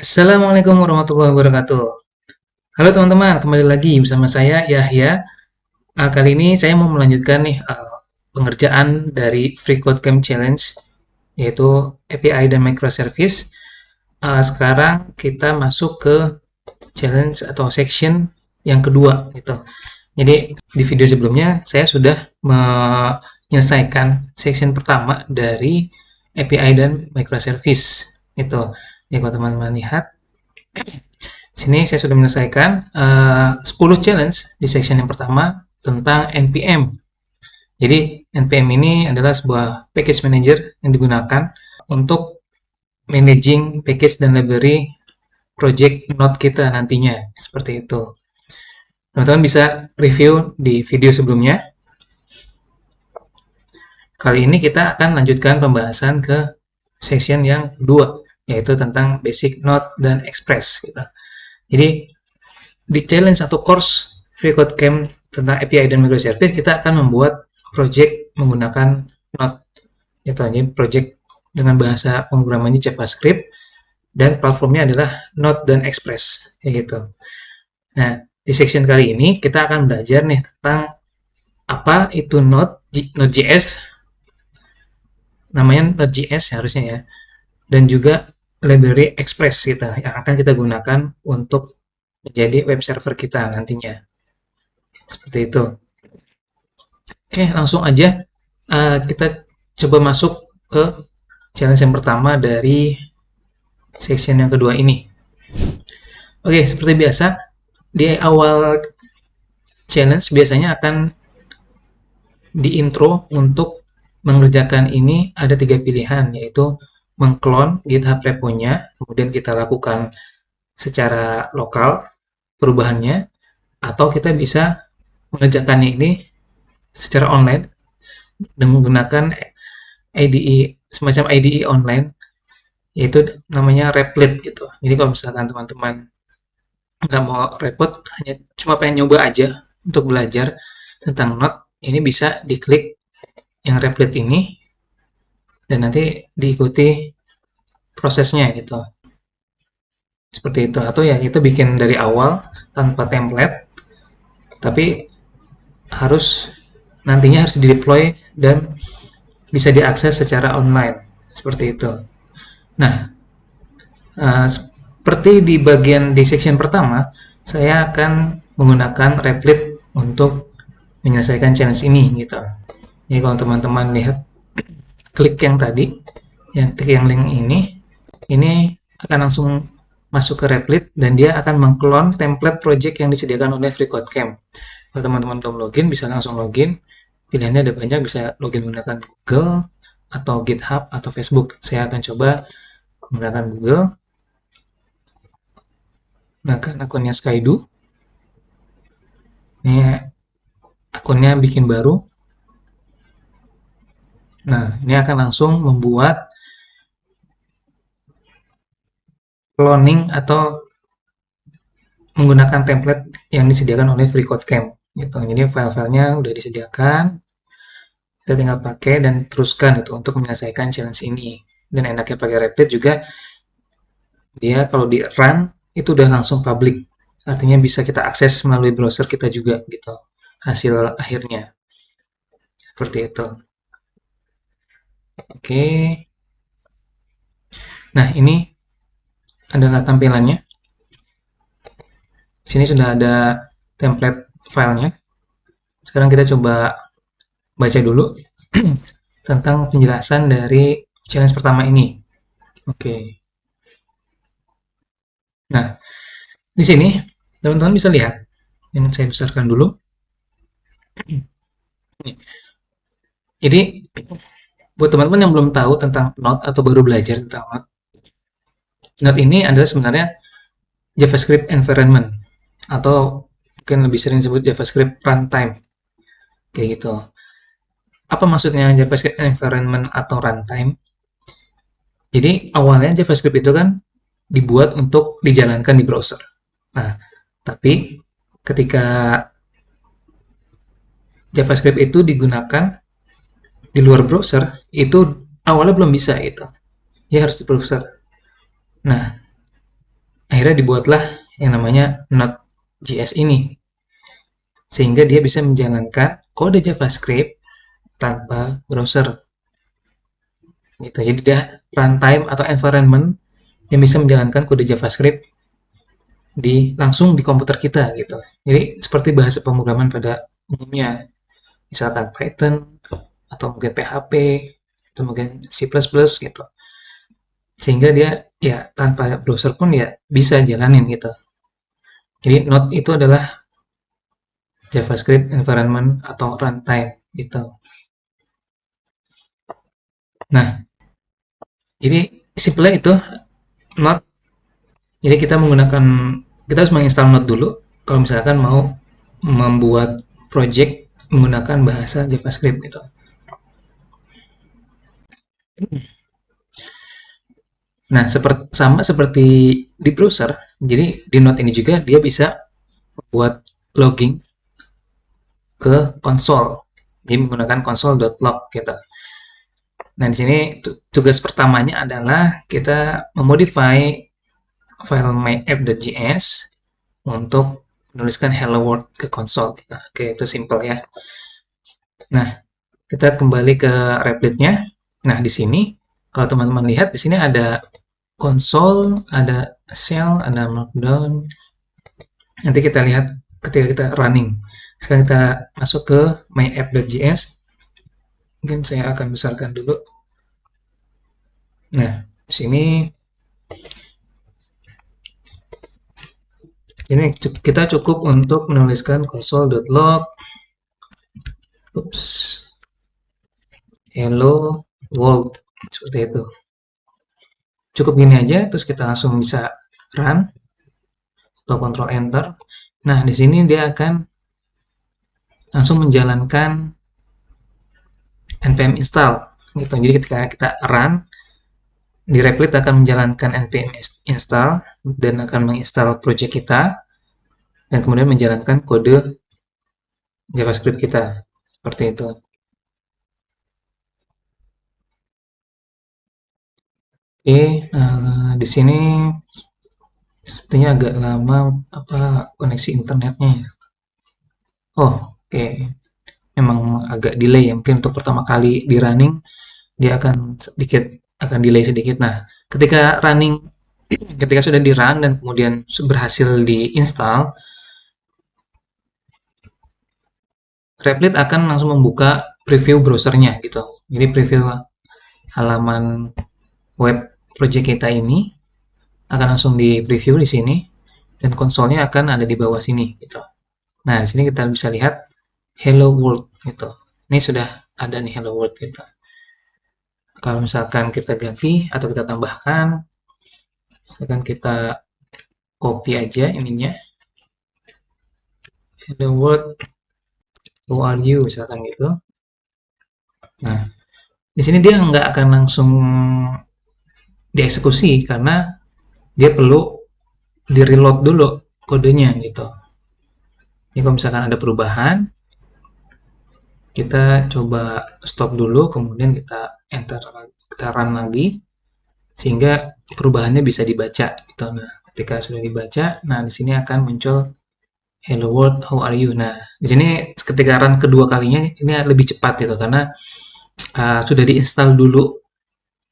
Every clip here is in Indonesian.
Assalamualaikum warahmatullahi wabarakatuh. Halo teman-teman, kembali lagi bersama saya Yahya. Kali ini saya mau melanjutkan nih pengerjaan dari FreeCodeCamp Challenge, yaitu API dan microservice. Sekarang kita masuk ke challenge atau section yang kedua gitu. Jadi di video sebelumnya saya sudah menyelesaikan section pertama dari API dan microservice itu. Ya, kalau teman-teman lihat di sini saya sudah menyelesaikan 10 challenge di section yang pertama tentang NPM. Jadi NPM ini adalah sebuah package manager yang digunakan untuk managing package dan library project node kita nantinya. Seperti itu. Teman-teman bisa review di video sebelumnya. Kali ini kita akan lanjutkan pembahasan ke section yang kedua, yaitu tentang basic node dan express. Gitu. Jadi di challenge atau course FreeCodeCamp tentang API dan microservice kita akan membuat project menggunakan Node. Jadi project dengan bahasa pemrogramannya JavaScript dan platformnya adalah Node dan Express gitu. Nah, di section kali ini kita akan belajar nih tentang apa itu Node.js, namanya Node.js harusnya ya, dan juga library Express gitu yang akan kita gunakan untuk menjadi web server kita nantinya. Seperti itu. Oke, langsung aja kita coba masuk ke challenge yang pertama dari section yang kedua ini. Oke, seperti biasa, di awal challenge biasanya akan di intro untuk mengerjakan ini ada 3 pilihan, yaitu mengclone GitHub repo-nya, kemudian kita lakukan secara lokal perubahannya, atau kita bisa mengerjakannya ini secara online dengan menggunakan IDE, semacam IDE online, yaitu namanya Replit gitu. Jadi kalau misalkan teman-teman nggak mau repot, hanya cuma pengen nyoba aja untuk belajar tentang Node, ini bisa diklik yang Replit ini dan nanti diikuti prosesnya gitu. Seperti itu. Atau ya kita bikin dari awal tanpa template, tapi nantinya harus di-deploy dan bisa diakses secara online. Seperti itu. Nah, seperti di section pertama, saya akan menggunakan Replit untuk menyelesaikan challenge ini gitu. Jadi kalau teman-teman lihat klik yang tadi, klik yang link ini akan langsung masuk ke Replit dan dia akan mengclone template project yang disediakan oleh FreeCodeCamp. Kalau teman-teman belum login, bisa langsung login. Pilihannya ada banyak, bisa login menggunakan Google atau GitHub atau Facebook. Saya akan coba menggunakan Google. Gunakan akunnya Skydo. Ini akunnya bikin baru. Nah, ini akan langsung membuat cloning atau menggunakan template yang disediakan oleh FreeCodeCamp. Gitu. Jadi file-filenya udah disediakan. Kita tinggal pakai dan teruskan itu untuk menyelesaikan challenge ini. Dan enaknya pakai Replit juga, dia kalau di run itu udah langsung public. Artinya bisa kita akses melalui browser kita juga gitu. Hasil akhirnya. Seperti itu. Oke. Nah, ini adalah tampilannya. Di sini sudah ada template filenya. Sekarang kita coba baca dulu tentang penjelasan dari challenge pertama ini. Oke. Nah, di sini teman-teman bisa lihat. Yang saya besarkan dulu. Jadi, buat teman-teman yang belum tahu tentang Node atau baru belajar tentang Node, Node ini adalah sebenarnya JavaScript environment atau mungkin lebih sering disebut JavaScript runtime. Kayak gitu. Apa maksudnya JavaScript environment atau runtime? Jadi awalnya JavaScript itu kan dibuat untuk dijalankan di browser. Nah, tapi ketika JavaScript itu digunakan di luar browser, itu awalnya belum bisa gitu. Ya harus di browser. Nah, akhirnya dibuatlah yang namanya Node.js ini, sehingga dia bisa menjalankan kode JavaScript tanpa browser gitu. Jadi dia runtime atau environment yang bisa menjalankan kode JavaScript langsung di komputer kita gitu. Jadi seperti bahasa pemrograman pada umumnya, misalkan Python atau mungkin PHP atau mungkin C++ gitu. Sehingga dia ya tanpa browser pun ya bisa jalanin gitu. Jadi Node itu adalah JavaScript environment atau runtime gitu. Nah, jadi simpelnya itu Node. Jadi kita harus menginstal Node dulu kalau misalkan mau membuat project menggunakan bahasa JavaScript gitu. Nah, sama seperti di browser, jadi di Node ini juga dia bisa membuat logging ke konsol. Jadi menggunakan console.log gitu. Nah, di sini tugas pertamanya adalah kita memodify file myapp.js untuk menuliskan hello world ke konsol kita. Oke, itu simple ya. Nah, kita kembali ke Replit-nya. Nah, di sini kalau teman-teman lihat di sini ada konsol, ada shell, ada markdown. Nanti kita lihat ketika kita running. Sekarang kita masuk ke myapp.js. Mungkin saya akan besarkan dulu. Nah, di sini ini kita cukup untuk menuliskan console.log hello world seperti itu. Cukup gini aja, terus kita langsung bisa run atau control enter. Nah, di sini dia akan langsung menjalankan npm install gitu. Jadi ketika kita run, di Replit akan menjalankan npm install dan akan menginstal project kita dan kemudian menjalankan kode JavaScript kita seperti itu. Oke, di sini sepertinya agak lama koneksi internetnya ya. Oh, oke. Memang agak delay ya. Mungkin untuk pertama kali di running dia akan delay sedikit. Nah, ketika sudah di run dan kemudian berhasil diinstal, Replit akan langsung membuka preview browsernya gitu. Jadi preview halaman web project kita ini akan langsung di preview di sini dan konsolnya akan ada di bawah sini gitu. Nah, di sini kita bisa lihat hello world gitu. Ini sudah ada nih hello world gitu. Kalau misalkan kita ganti atau kita tambahkan, misalkan kita copy aja ininya, hello world, who are you, misalkan gitu. Nah, di sini dia nggak akan langsung dieksekusi karena dia perlu di reload dulu kodenya gitu. Jadi kalau misalkan ada perubahan, kita coba stop dulu, kemudian kita enter, kita run lagi, sehingga perubahannya bisa dibaca gitu. Nah, ketika sudah dibaca, nah di sini akan muncul hello world, how are you. Nah, di sini ketika run kedua kalinya ini lebih cepat gitu karena sudah diinstal dulu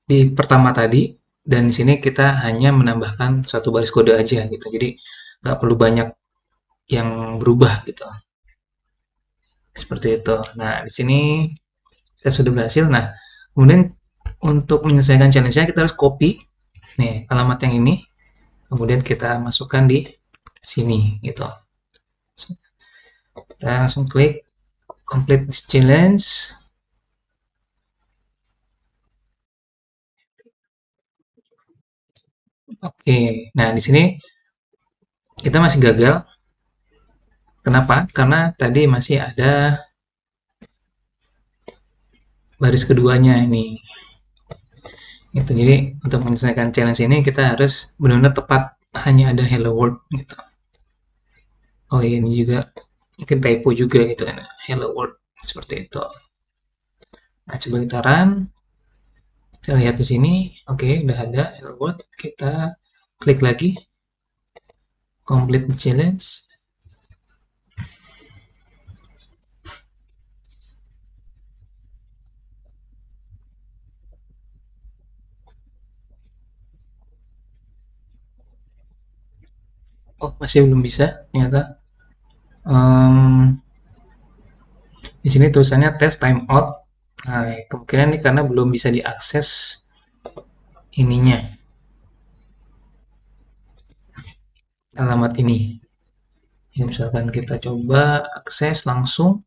di pertama tadi dan di sini kita hanya menambahkan satu baris kode aja gitu. Jadi nggak perlu banyak yang berubah gitu. Seperti itu. Nah, di sini kita sudah berhasil. Nah, kemudian untuk menyelesaikan challenge-nya kita harus copy nih alamat yang ini, kemudian kita masukkan di sini gitu. Kita langsung klik complete this challenge. Oke, nah di sini kita masih gagal. Kenapa? Karena tadi masih ada baris keduanya ini. Gitu. Jadi untuk menyelesaikan challenge ini kita harus benar-benar tepat hanya ada hello world gitu. Oh iya, ini juga mungkin typo juga gitu kan. Hello world seperti itu. Nah, coba kita run. Kita lihat di sini. Oke, udah ada hello world. Kita klik lagi. complete the challenge. Oh, masih belum bisa ternyata. Um, di sini tulisannya test timeout. Nah, kemungkinan ini karena belum bisa diakses ininya, alamat ini. Ya, misalkan kita coba akses langsung.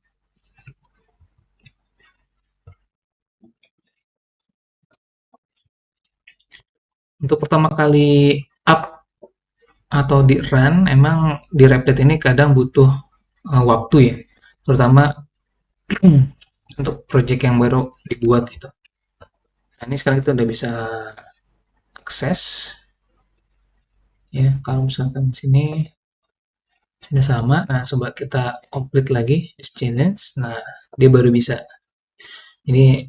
Untuk pertama kali up atau di run, emang di Replit ini kadang butuh waktu ya, terutama untuk project yang baru dibuat gitu. Nah, ini sekarang kita udah bisa akses ya. Kalau misalkan sini sama, nah coba kita complete lagi this challenge. Nah, dia baru bisa. Ini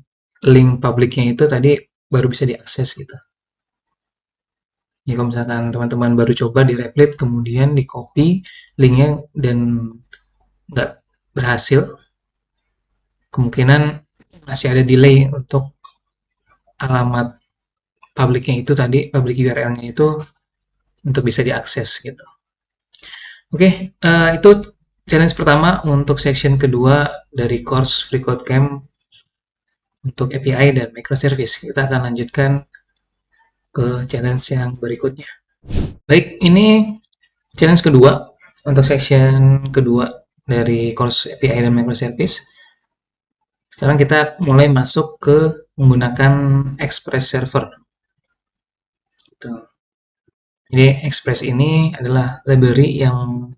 link publiknya itu tadi baru bisa diakses gitu. Ya, kalau misalkan teman-teman baru coba di Replit, kemudian di copy linknya dan nggak berhasil, kemungkinan masih ada delay untuk alamat publiknya itu tadi, public URL-nya itu untuk bisa diakses gitu. Oke, itu challenge pertama untuk section kedua dari course FreeCodeCamp untuk API dan microservice. Kita akan lanjutkan ke challenge yang berikutnya. Baik, ini challenge kedua untuk section kedua dari course API dan microservice. Sekarang kita mulai masuk ke menggunakan Express Server. Gitu. Jadi Express ini adalah library yang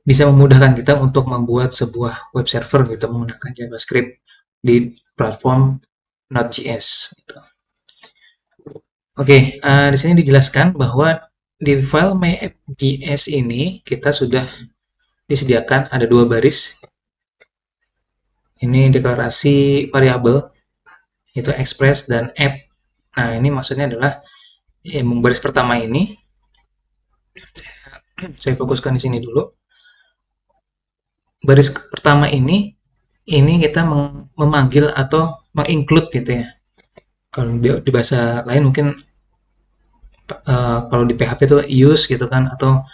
bisa memudahkan kita untuk membuat sebuah web server gitu menggunakan JavaScript di platform Node.js. Gitu. Oke, di sini dijelaskan bahwa di file my.app.js ini kita sudah disediakan ada dua baris. Ini deklarasi variabel yaitu express dan app. Nah, ini maksudnya adalah baris pertama ini saya fokuskan di sini dulu. Baris pertama ini kita memanggil atau menginclude gitu ya. Kalau di bahasa lain mungkin kalau di PHP itu use gitu kan, atau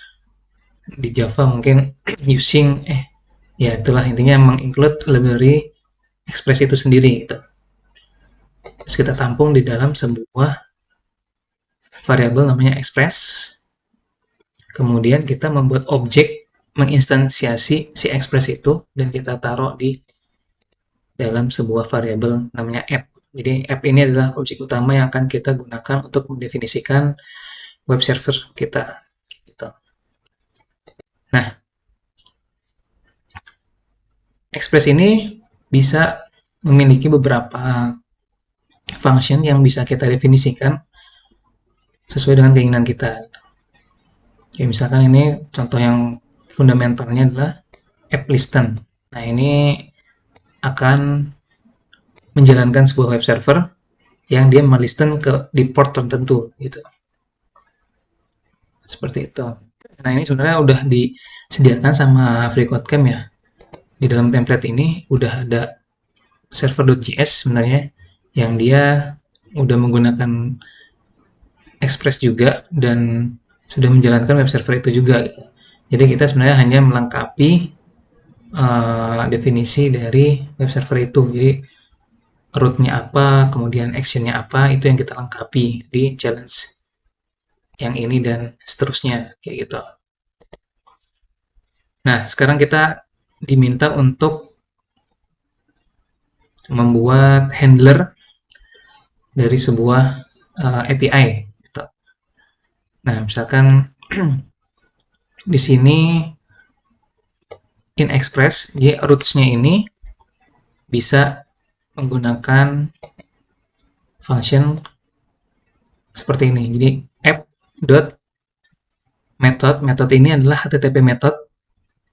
di Java mungkin using ya itulah intinya menginclude library Express itu sendiri gitu. Terus kita tampung di dalam sebuah variabel namanya Express. Kemudian kita membuat objek menginstansiasi si Express itu dan kita taruh di dalam sebuah variabel namanya app. Jadi app ini adalah objek utama yang akan kita gunakan untuk mendefinisikan web server kita. Gitu. Nah, Express ini bisa memiliki beberapa function yang bisa kita definisikan sesuai dengan keinginan kita. Ya, misalkan ini contoh yang fundamentalnya adalah app listen. Nah, ini akan menjalankan sebuah web server yang dia melisten ke di port tertentu gitu. Seperti itu. Nah, ini sebenarnya udah disediakan sama FreeCodeCamp ya. Di dalam template ini udah ada server.js sebenarnya yang dia udah menggunakan Express juga dan sudah menjalankan web server itu juga gitu. Jadi kita sebenarnya hanya melengkapi definisi dari web server itu. Jadi root-nya apa, kemudian action-nya apa, itu yang kita lengkapi di challenge yang ini dan seterusnya kayak gitu. Nah, sekarang kita diminta untuk membuat handler dari sebuah API. Gitu. Nah, misalkan di sini in Express, jadi roots-nya ini bisa menggunakan function seperti ini. Jadi app.method ini adalah HTTP method,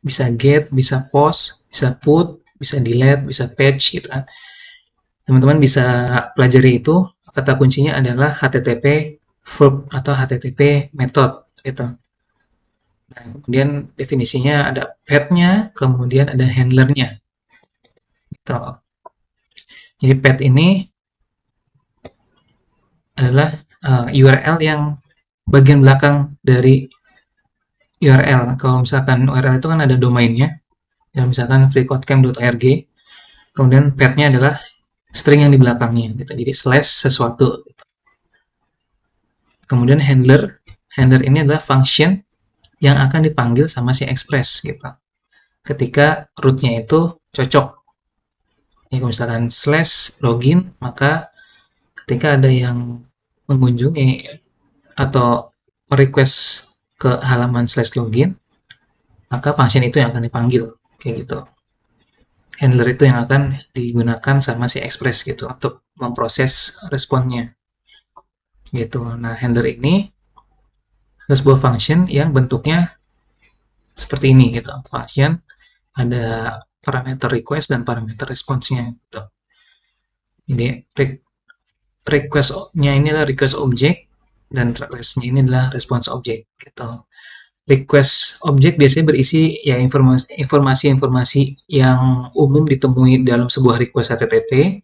bisa get, bisa post, bisa put, bisa delete, bisa patch gitu kan. Teman-teman bisa pelajari itu, kata kuncinya adalah HTTP verb atau HTTP method gitu. Nah, kemudian definisinya ada path-nya, kemudian ada handler-nya. Gitu. Jadi path ini adalah URL yang bagian belakang dari URL. Kalau misalkan URL itu kan ada domainnya, yang misalkan freecodecamp.org, kemudian path-nya adalah string yang di belakangnya, gitu. Jadi slash sesuatu. Kemudian handler ini adalah function yang akan dipanggil sama si Express gitu. Ketika root-nya itu cocok. Jadi kalau misalkan slash login, maka ketika ada yang mengunjungi atau request ke halaman slash login, maka function itu yang akan dipanggil. Kayak gitu. Handler itu yang akan digunakan sama si Express gitu untuk memproses responnya. Gitu. Nah, handler ini sebuah function yang bentuknya seperti ini gitu. Function ada parameter request dan parameter response-nya gitu. Jadi request-nya ini adalah request object dan response-nya ini adalah response object gitu. Request object biasanya berisi ya informasi-informasi yang umum ditemui dalam sebuah request HTTP,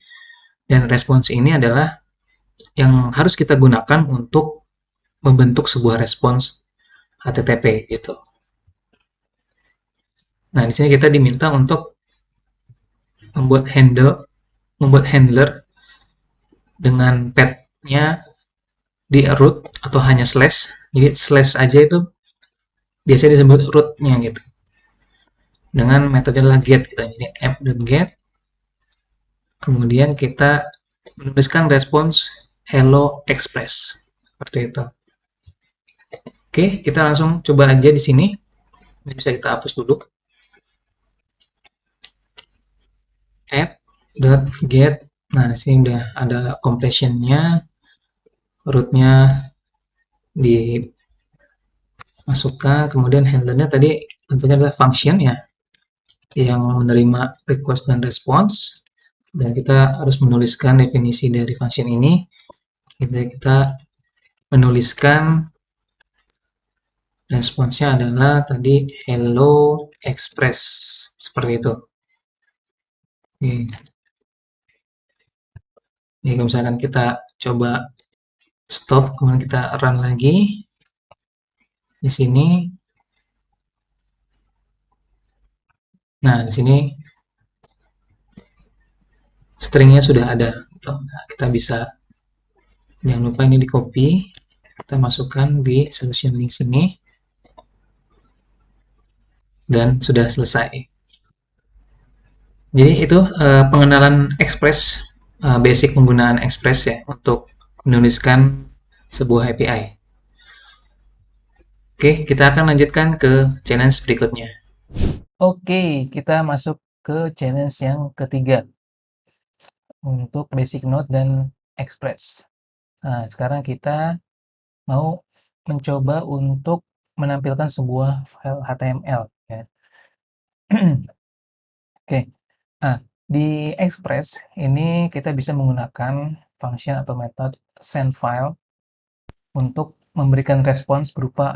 dan response ini adalah yang harus kita gunakan untuk membentuk sebuah respons HTTP gitu. Nah, di sini kita diminta untuk membuat handler dengan path-nya di root atau hanya slash. Jadi slash aja itu biasanya disebut root-nya gitu. Dengan metode adalah get gitu. Jadi app.get, kemudian kita menuliskan respons hello express seperti itu. Oke, kita langsung coba aja di sini. Ini bisa kita hapus dulu. App.get. Nah, di sini udah ada completion-nya, root-nya dimasukkan, kemudian handler-nya tadi tentunya adalah function ya, yang menerima request dan response, dan kita harus menuliskan definisi dari function ini. Kita menuliskan responsnya adalah tadi hello express seperti itu. Oke. Jadi kalau misalkan kita coba stop, kemudian kita run lagi di sini. Nah, di sini stringnya sudah ada. Nah, kita bisa, jangan lupa ini di copy, kita masukkan di solution link sini, dan sudah selesai. Jadi itu pengenalan Express, basic penggunaan Express ya untuk menuliskan sebuah API. Oke, kita akan lanjutkan ke challenge berikutnya. Oke, kita masuk ke challenge yang ketiga untuk basic note dan express. Nah, sekarang kita mau mencoba untuk menampilkan sebuah file HTML ya. Oke. Nah, di express ini kita bisa menggunakan function atau metode send file untuk memberikan respons berupa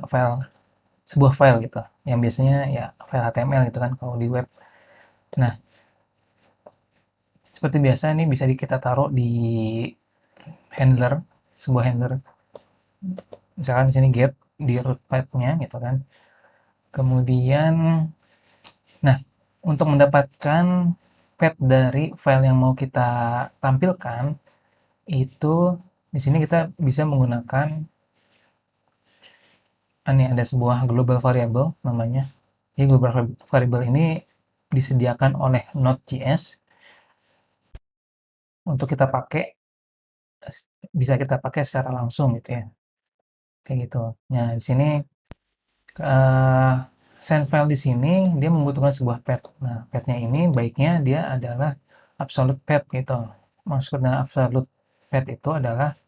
sebuah file gitu. Yang biasanya ya file HTML gitu kan kalau di web. Nah, seperti biasa ini bisa kita taruh di handler, sebuah handler. Misalkan di sini get di root path-nya gitu kan. Kemudian, nah untuk mendapatkan path dari file yang mau kita tampilkan itu di sini kita bisa menggunakan ini ada sebuah global variable namanya. Jadi global variable ini disediakan oleh Node.js untuk kita pakai, bisa kita pakai secara langsung gitu ya. Kayak gitu. Nah, di sini send file di sini dia membutuhkan sebuah path. Nah, path-nya ini baiknya dia adalah absolute path gitu. Maksud dengan absolute path itu adalah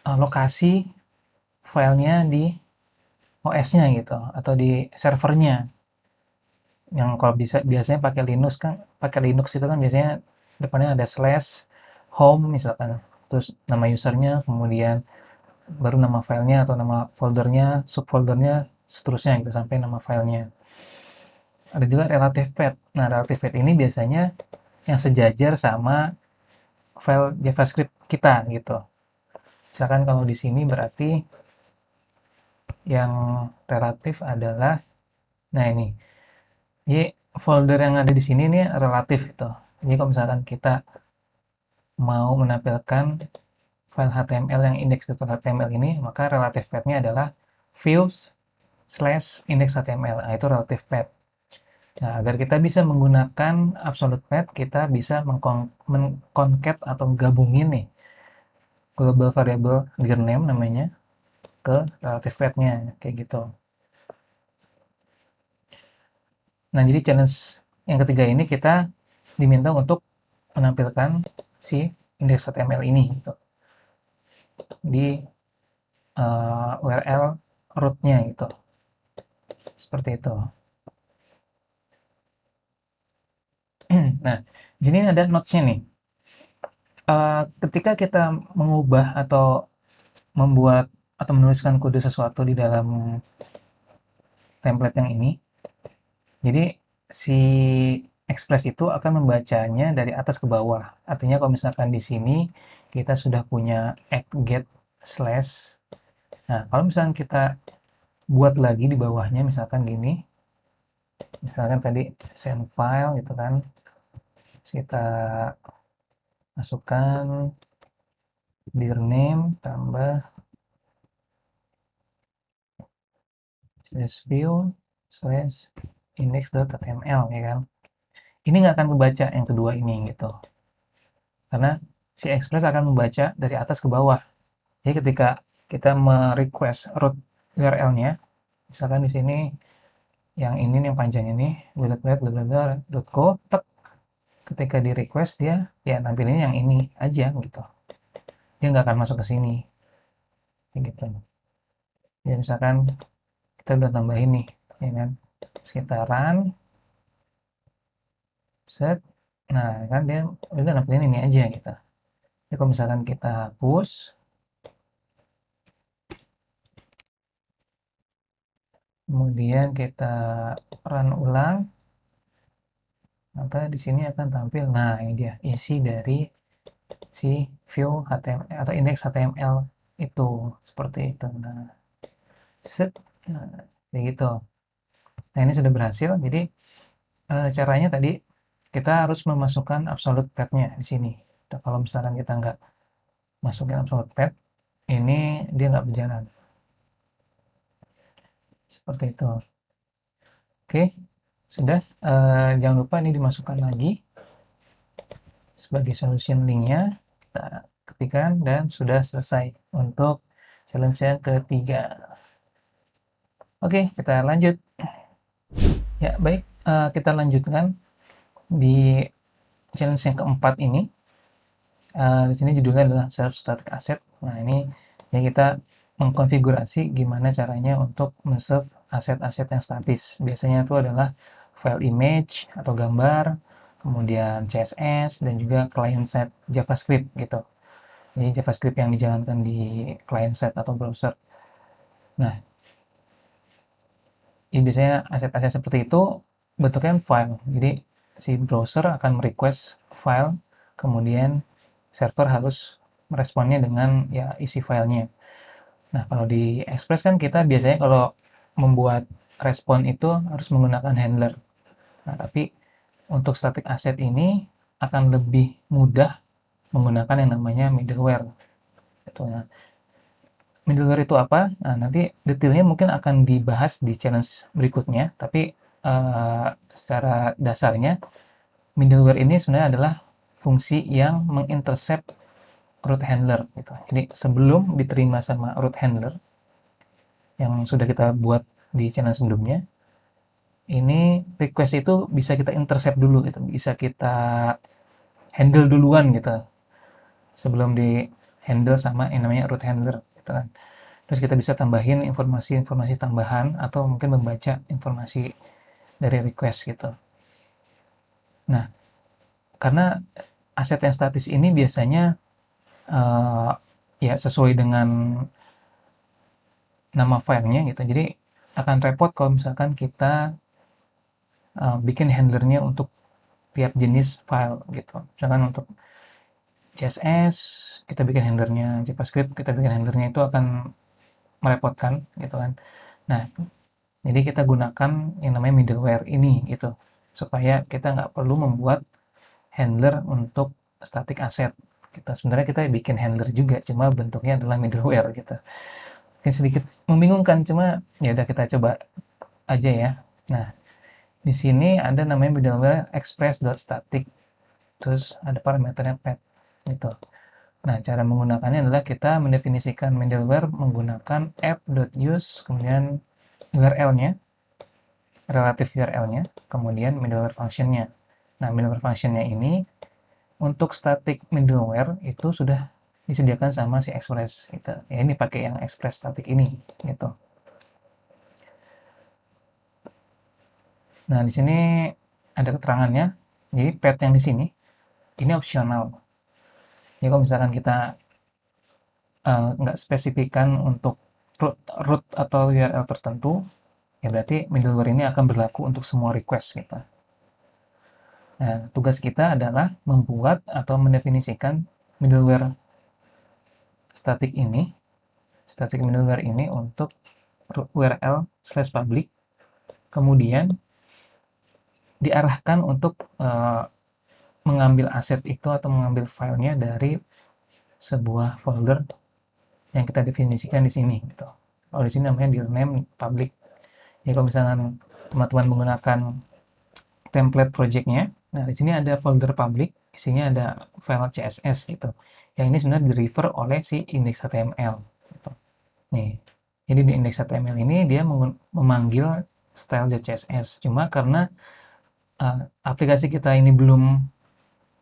lokasi filenya di OS-nya gitu atau di servernya. Yang kalau bisa biasanya pakai Linux itu kan biasanya depannya ada slash home misalkan, terus nama usernya, kemudian baru nama filenya atau nama foldernya, subfoldernya seterusnya gitu sampai nama filenya. Ada juga relative path. Nah, relative path ini biasanya yang sejajar sama file JavaScript kita gitu. Misalkan kalau di sini berarti yang relatif adalah, nah ini, jadi folder yang ada di sini ini relatif gitu. Jadi kalau misalkan kita mau menampilkan file HTML yang index.html ini, maka relative path-nya adalah views/index.html. Nah, itu relative path. Nah, agar kita bisa menggunakan absolute path, kita bisa mengconcat atau gabungin nih global variable dir name namanya ke relative path-nya kayak gitu. Nah, jadi challenge yang ketiga ini kita diminta untuk menampilkan si index.html ini gitu di URL root-nya gitu. Seperti itu. Nah, di sini ada notes-nya nih. Ketika kita mengubah atau membuat atau menuliskan kode sesuatu di dalam template yang ini, jadi si Express itu akan membacanya dari atas ke bawah. Artinya kalau misalkan di sini kita sudah punya get slash. Nah, kalau misalkan kita buat lagi di bawahnya, misalkan gini, misalkan tadi send file gitu kan, kita masukkan dir name tambah slash view slash index.html ya kan. Ini nggak akan kebaca yang kedua ini gitu. Karena si Express akan membaca dari atas ke bawah. Jadi ketika kita merequest root URL-nya, misalkan di sini yang ini yang panjang ini www.go, ketika di request dia ya nampilinnya yang ini aja gitu. Dia nggak akan masuk ke sini. Gitu. Ya misalkan kita udah tambahin nih, ya kan? Sekitaran set. Nah, kan dia udah nampilin ini aja gitu. Jadi kalau misalkan kita hapus, kemudian kita run ulang, maka di sini akan tampil. Nah, ini dia isi dari si view HTML atau index HTML itu seperti itu. Nah, set. Nah, kayak gitu. Nah, ini sudah berhasil. Jadi caranya tadi kita harus memasukkan absolute path-nya di sini. Kalau misalkan kita nggak masukin absolute path, ini dia nggak berjalan. Seperti itu. Oke, sudah. Jangan lupa ini dimasukkan lagi sebagai solution linknya. Kita ketikkan dan sudah selesai untuk challenge yang ketiga. Oke, kita lanjut. Ya, baik. Kita lanjutkan di challenge yang keempat ini. Di sini judulnya adalah self static asset. Nah, ini ya kita mengkonfigurasi gimana caranya untuk men-serve aset-aset yang statis. Biasanya itu adalah file image atau gambar, kemudian CSS, dan juga client-side JavaScript gitu. Jadi JavaScript yang dijalankan di client-side atau browser. Nah, jadi biasanya aset-aset seperti itu bentuknya file. Jadi si browser akan merequest file, kemudian server harus meresponnya dengan ya isi filenya. Nah, kalau di Express kan kita biasanya kalau membuat respon itu harus menggunakan handler. Nah, tapi untuk static asset ini akan lebih mudah menggunakan yang namanya middleware. Gitu. Nah, middleware itu apa? Nah, nanti detailnya mungkin akan dibahas di challenge berikutnya, tapi secara dasarnya middleware ini sebenarnya adalah fungsi yang mengintercept root handler gitu. Jadi sebelum diterima sama root handler yang sudah kita buat di channel sebelumnya, ini request itu bisa kita intercept dulu gitu, bisa kita handle duluan gitu sebelum di handle sama yang namanya root handler gitu kan. Terus kita bisa tambahin informasi-informasi tambahan atau mungkin membaca informasi dari request gitu. Nah, karena aset yang statis ini biasanya ya sesuai dengan nama filenya gitu. Jadi akan repot kalau misalkan kita bikin handlernya untuk tiap jenis file gitu. Misalkan untuk CSS kita bikin handlernya, JavaScript kita bikin handlernya, itu akan merepotkan gitu kan. Nah, jadi kita gunakan yang namanya middleware ini gitu, supaya kita nggak perlu membuat handler untuk static asset gitu. Sebenarnya kita bikin handler juga, cuma bentuknya adalah middleware gitu. Mungkin sedikit membingungkan, cuma ya udah kita coba aja ya. Nah, di sini ada namanya middleware express.static, terus ada parameternya pet gitu. Nah, cara menggunakannya adalah kita mendefinisikan middleware menggunakan app.use, kemudian URL-nya, relatif URL-nya, kemudian middleware function-nya. Nah, middleware function-nya ini untuk static middleware itu sudah disediakan sama si Express gitu. Ya, ini pakai yang Express static ini gitu. Nah, di sini ada keterangannya. Jadi path yang di sini ini opsional. Jadi kalau misalkan kita nggak spesifikan untuk root atau URL tertentu, ya berarti middleware ini akan berlaku untuk semua request kita. Nah, tugas kita adalah membuat atau mendefinisikan middleware static middleware ini untuk URL/public, kemudian diarahkan untuk mengambil aset itu atau mengambil filenya dari sebuah folder yang kita definisikan di sini gitu. Kalau di sini namanya dirname public. Jadi kalau misalkan teman-teman menggunakan template projectnya, nah di sini ada folder public, isinya ada file CSS gitu. Yang ini sebenarnya di-refer oleh si index.html gitu. Nih, jadi di index.html ini dia memanggil style.css. Cuma karena aplikasi kita ini belum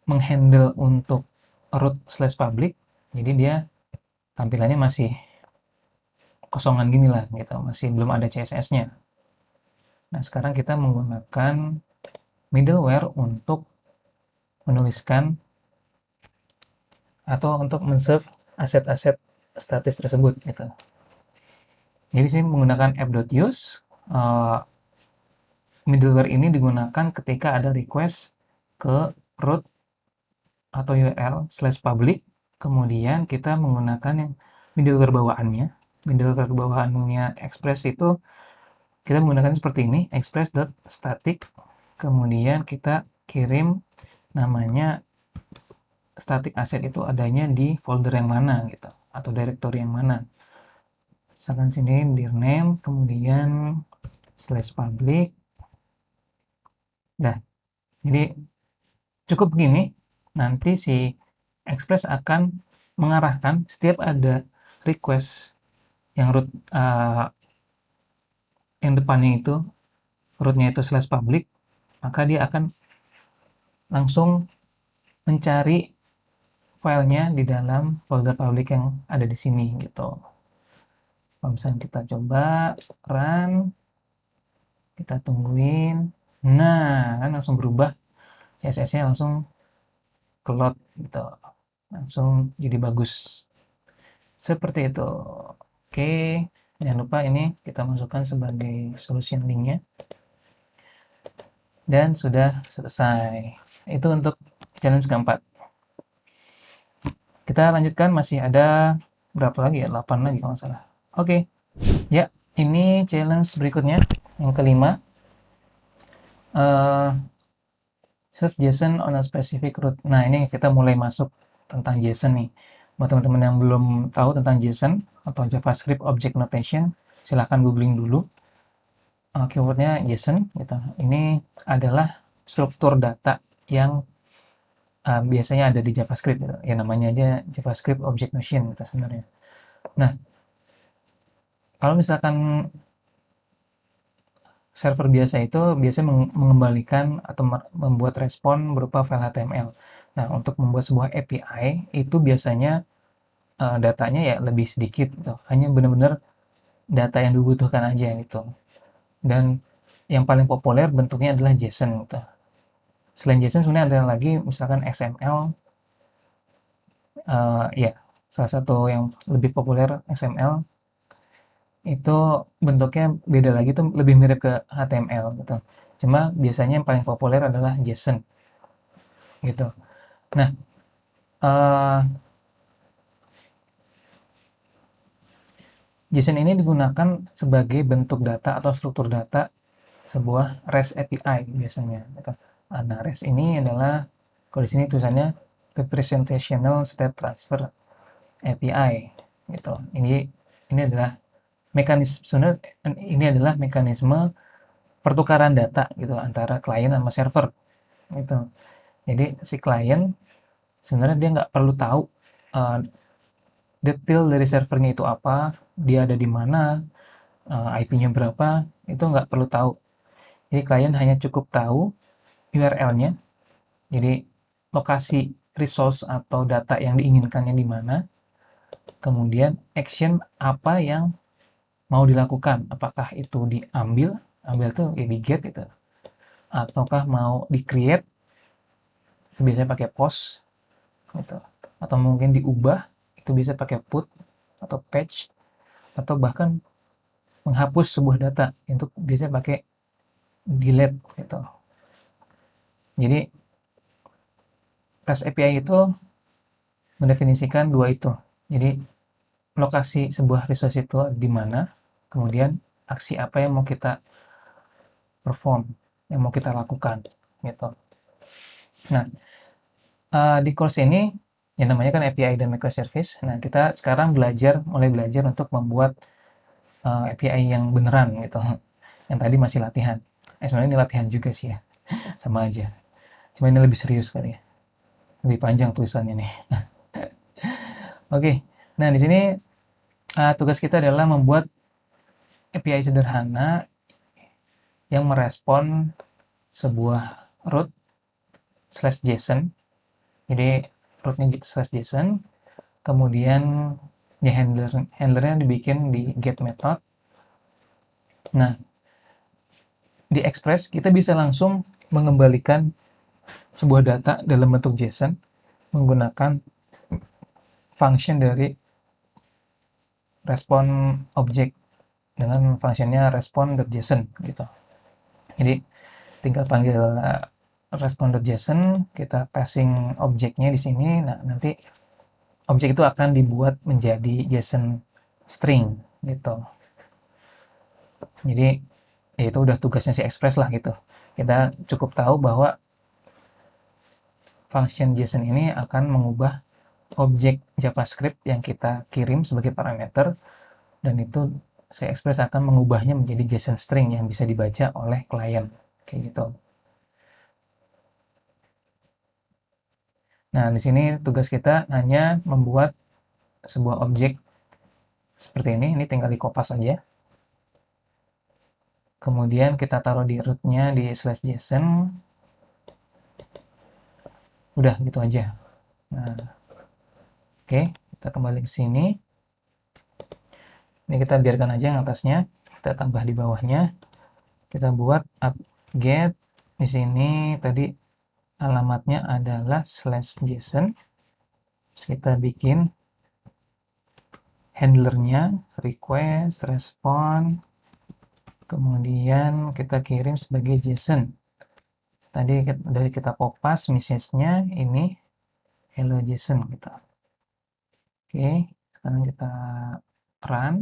menghandle untuk root/public, jadi dia tampilannya masih kosongan gini lah gitu, masih belum ada CSS-nya. Nah, sekarang kita menggunakan middleware untuk menuliskan atau untuk men-serve aset-aset statis tersebut gitu. Jadi sini menggunakan app.use, middleware ini digunakan ketika ada request ke root atau URL/public, kemudian kita menggunakan yang middleware bawaannya. Middleware bawaannya Express itu kita menggunakan seperti ini, express.static, kemudian kita kirim namanya static asset itu adanya di folder yang mana gitu, atau directory yang mana. Misalkan sini dirname, kemudian /public. Nah, jadi cukup begini, nanti si Express akan mengarahkan setiap ada request yang root yang depannya itu rootnya itu /public, maka dia akan langsung mencari filenya di dalam folder public yang ada di sini gitu. Kalau misalnya kita coba run, kita tungguin, nah kan langsung berubah, CSS-nya langsung kelot gitu, langsung jadi bagus seperti itu. Oke, jangan lupa ini kita masukkan sebagai solution linknya, dan sudah selesai. Itu untuk challenge keempat. Kita lanjutkan, masih ada berapa lagi ya, 8 lagi kalau nggak salah. Oke, ya ini challenge berikutnya yang kelima. Serve JSON on a specific route. Nah, ini kita mulai masuk tentang JSON nih. Buat teman-teman yang belum tahu tentang JSON atau JavaScript Object Notation, silahkan googling dulu. Keywordnya JSON gitu. Ini adalah struktur data yang biasanya ada di JavaScript gitu. Ya namanya aja JavaScript Object Notation gitu sebenarnya. Nah, kalau misalkan server biasa itu biasanya mengembalikan atau membuat respon berupa file HTML. Nah, untuk membuat sebuah API itu biasanya datanya ya lebih sedikit gitu. Hanya benar-benar data yang dibutuhkan aja gitu. Dan yang paling populer bentuknya adalah JSON gitu. Selain JSON sebenarnya ada lagi misalkan XML. Ya, salah satu yang lebih populer XML. itu bentuknya beda lagi tuh lebih mirip ke HTML gitu. Cuma biasanya yang paling populer adalah JSON gitu. Nah, eh, JSON ini digunakan sebagai bentuk data atau struktur data sebuah REST API biasanya. Gitu. Nah, REST ini adalah kalau di sini tulisannya Representational State Transfer API gitu. Ini adalah mekanisme sebenarnya ini adalah mekanisme pertukaran data gitu antara klien sama server gitu. Jadi si klien sebenarnya dia nggak perlu tahu uh, detail dari servernya itu apa, dia ada di mana, IP-nya berapa, itu nggak perlu tahu. Jadi klien hanya cukup tahu URL-nya, jadi lokasi resource atau data yang diinginkannya di mana, kemudian action apa yang mau dilakukan, apakah itu diambil, ambil tuh ya di get gitu, ataukah mau di create, itu biasanya pakai post gitu, atau mungkin diubah, itu bisa pakai put atau patch, atau bahkan menghapus sebuah data, itu biasanya pakai delete gitu. Jadi REST API itu mendefinisikan dua itu. Jadi lokasi sebuah resource itu di mana, kemudian aksi apa yang mau kita perform, yang mau kita lakukan gitu. Nah, di course ini yang namanya kan API dan microservice. Nah, kita sekarang mulai belajar untuk membuat API yang beneran gitu. Yang tadi masih latihan. Sebenarnya ini latihan juga sih ya, sama aja. Cuma ini lebih serius kali ya, lebih panjang tulisannya nih. Oke, nah di sini tugas kita adalah membuat API sederhana yang merespon sebuah root slash JSON. Jadi rootnya slash JSON, kemudian ya handlernya dibikin di get method. Nah, di Express kita bisa langsung mengembalikan sebuah data dalam bentuk JSON menggunakan function dari respon object dengan functionnya respon.json gitu. Jadi tinggal panggil respon.json, kita passing objeknya di sini. Nah, nanti objek itu akan dibuat menjadi JSON string gitu. Jadi ya itu udah tugasnya si Express lah gitu. Kita cukup tahu bahwa function JSON ini akan mengubah objek JavaScript yang kita kirim sebagai parameter, dan itu si Express akan mengubahnya menjadi JSON string yang bisa dibaca oleh klien kayak gitu. Nah, di sini tugas kita hanya membuat sebuah objek seperti ini tinggal di kopas aja. Kemudian kita taruh di rootnya di slash JSON. Udah gitu aja. Nah, oke, kita kembali ke sini. Ini kita biarkan aja yang atasnya, kita tambah di bawahnya. Kita buat app-get. Di sini tadi alamatnya adalah slash JSON. Terus kita bikin handlernya request, respon, kemudian kita kirim sebagai JSON. Tadi dari kita kopas message-nya ini hello JSON gitu. Oke, sekarang kita run.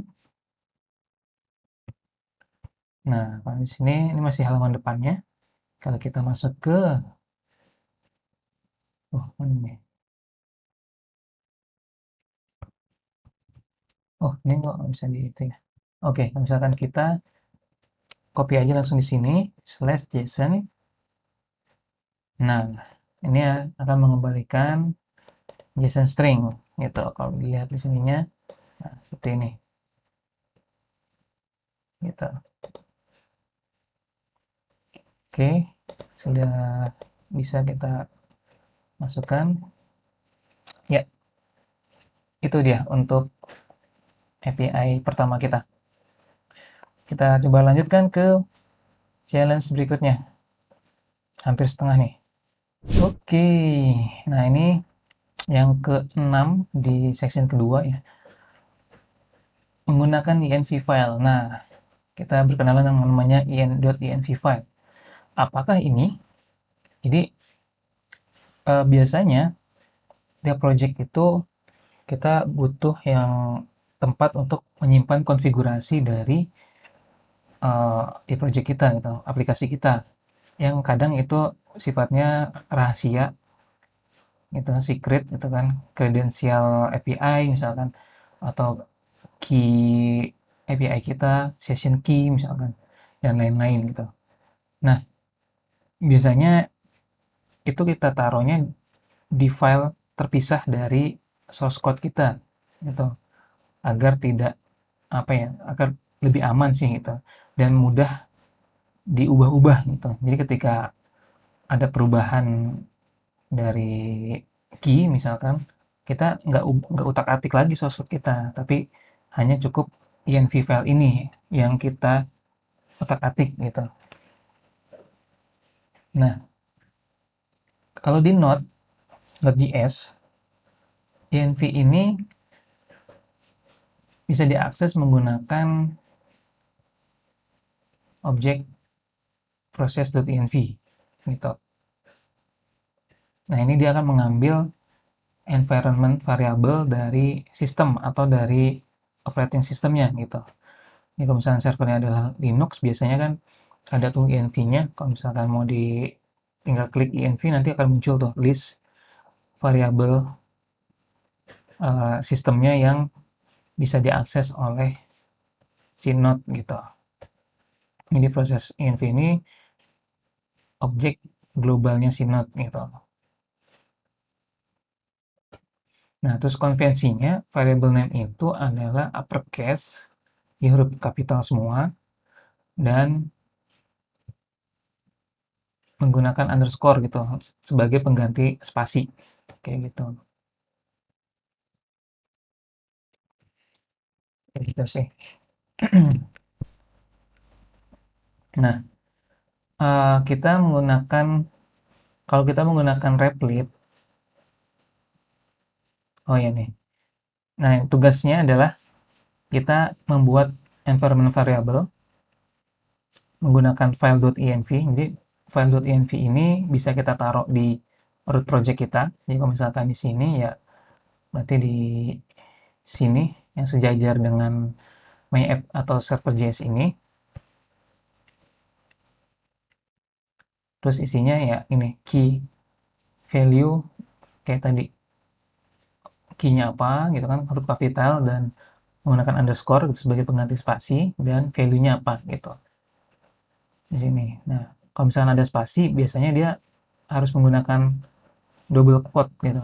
Nah, kalau di sini ini masih halaman depannya. Kalau kita masuk ke ini. Ini nggak bisa di itu ya. Oke, misalkan kita copy aja langsung di sini slash JSON. Nah, ini akan mengembalikan JSON string gitu. Kalau dilihat di sininya, nah, seperti ini. Gitu. Oke, sudah bisa kita masukkan. Ya, itu dia untuk API pertama kita. Kita coba lanjutkan ke challenge berikutnya. Hampir setengah nih. Oke, nah ini yang ke-6 di section kedua ya. menggunakan env file. Nah, kita berkenalan dengan namanya .env file. Apakah ini? Jadi biasanya tiap project itu kita butuh yang tempat untuk menyimpan konfigurasi dari di project kita gitu, aplikasi kita. Yang kadang itu sifatnya rahasia gitu, secret gitu kan, kredensial API misalkan, atau key API kita, session key misalkan, dan lain-lain gitu. Nah, biasanya itu kita taruhnya di file terpisah dari source code kita gitu, agar tidak apa ya, agar lebih aman sih gitu, dan mudah diubah-ubah gitu. Jadi ketika ada perubahan dari key misalkan, kita nggak utak-atik lagi source code kita, tapi hanya cukup env file ini yang kita utak-atik gitu. Nah, kalau di Node.js, env ini bisa diakses menggunakan objek process.env gitu. Nah, ini dia akan mengambil environment variable dari sistem atau dari operating systemnya gitu. Ini kalau misalnya servernya adalah Linux, biasanya kan ada tuh env-nya. Kalau misalkan mau tinggal klik env, nanti akan muncul tuh list variable sistemnya yang bisa diakses oleh si node gitu. Jadi proses env ini objek globalnya si node gitu. Nah, terus konvensinya variable name itu adalah uppercase, di huruf kapital semua, dan menggunakan underscore gitu sebagai pengganti spasi kayak gitu. Kayak gitu sih. Nah, kita menggunakan, kalau kita menggunakan Replit, oh ya nih. Nah, tugasnya adalah kita membuat environment variable menggunakan file.env. Jadi file.env ini bisa kita taruh di root project kita. Jadi kalau misalkan di sini ya berarti di sini yang sejajar dengan my app atau server.js ini. Terus isinya ya ini key value kayak tadi, key-nya apa gitu kan, huruf kapital dan menggunakan underscore gitu sebagai pengganti spasi, dan value-nya apa gitu di sini. Nah, kalau misalnya ada spasi, biasanya dia harus menggunakan double quote gitu.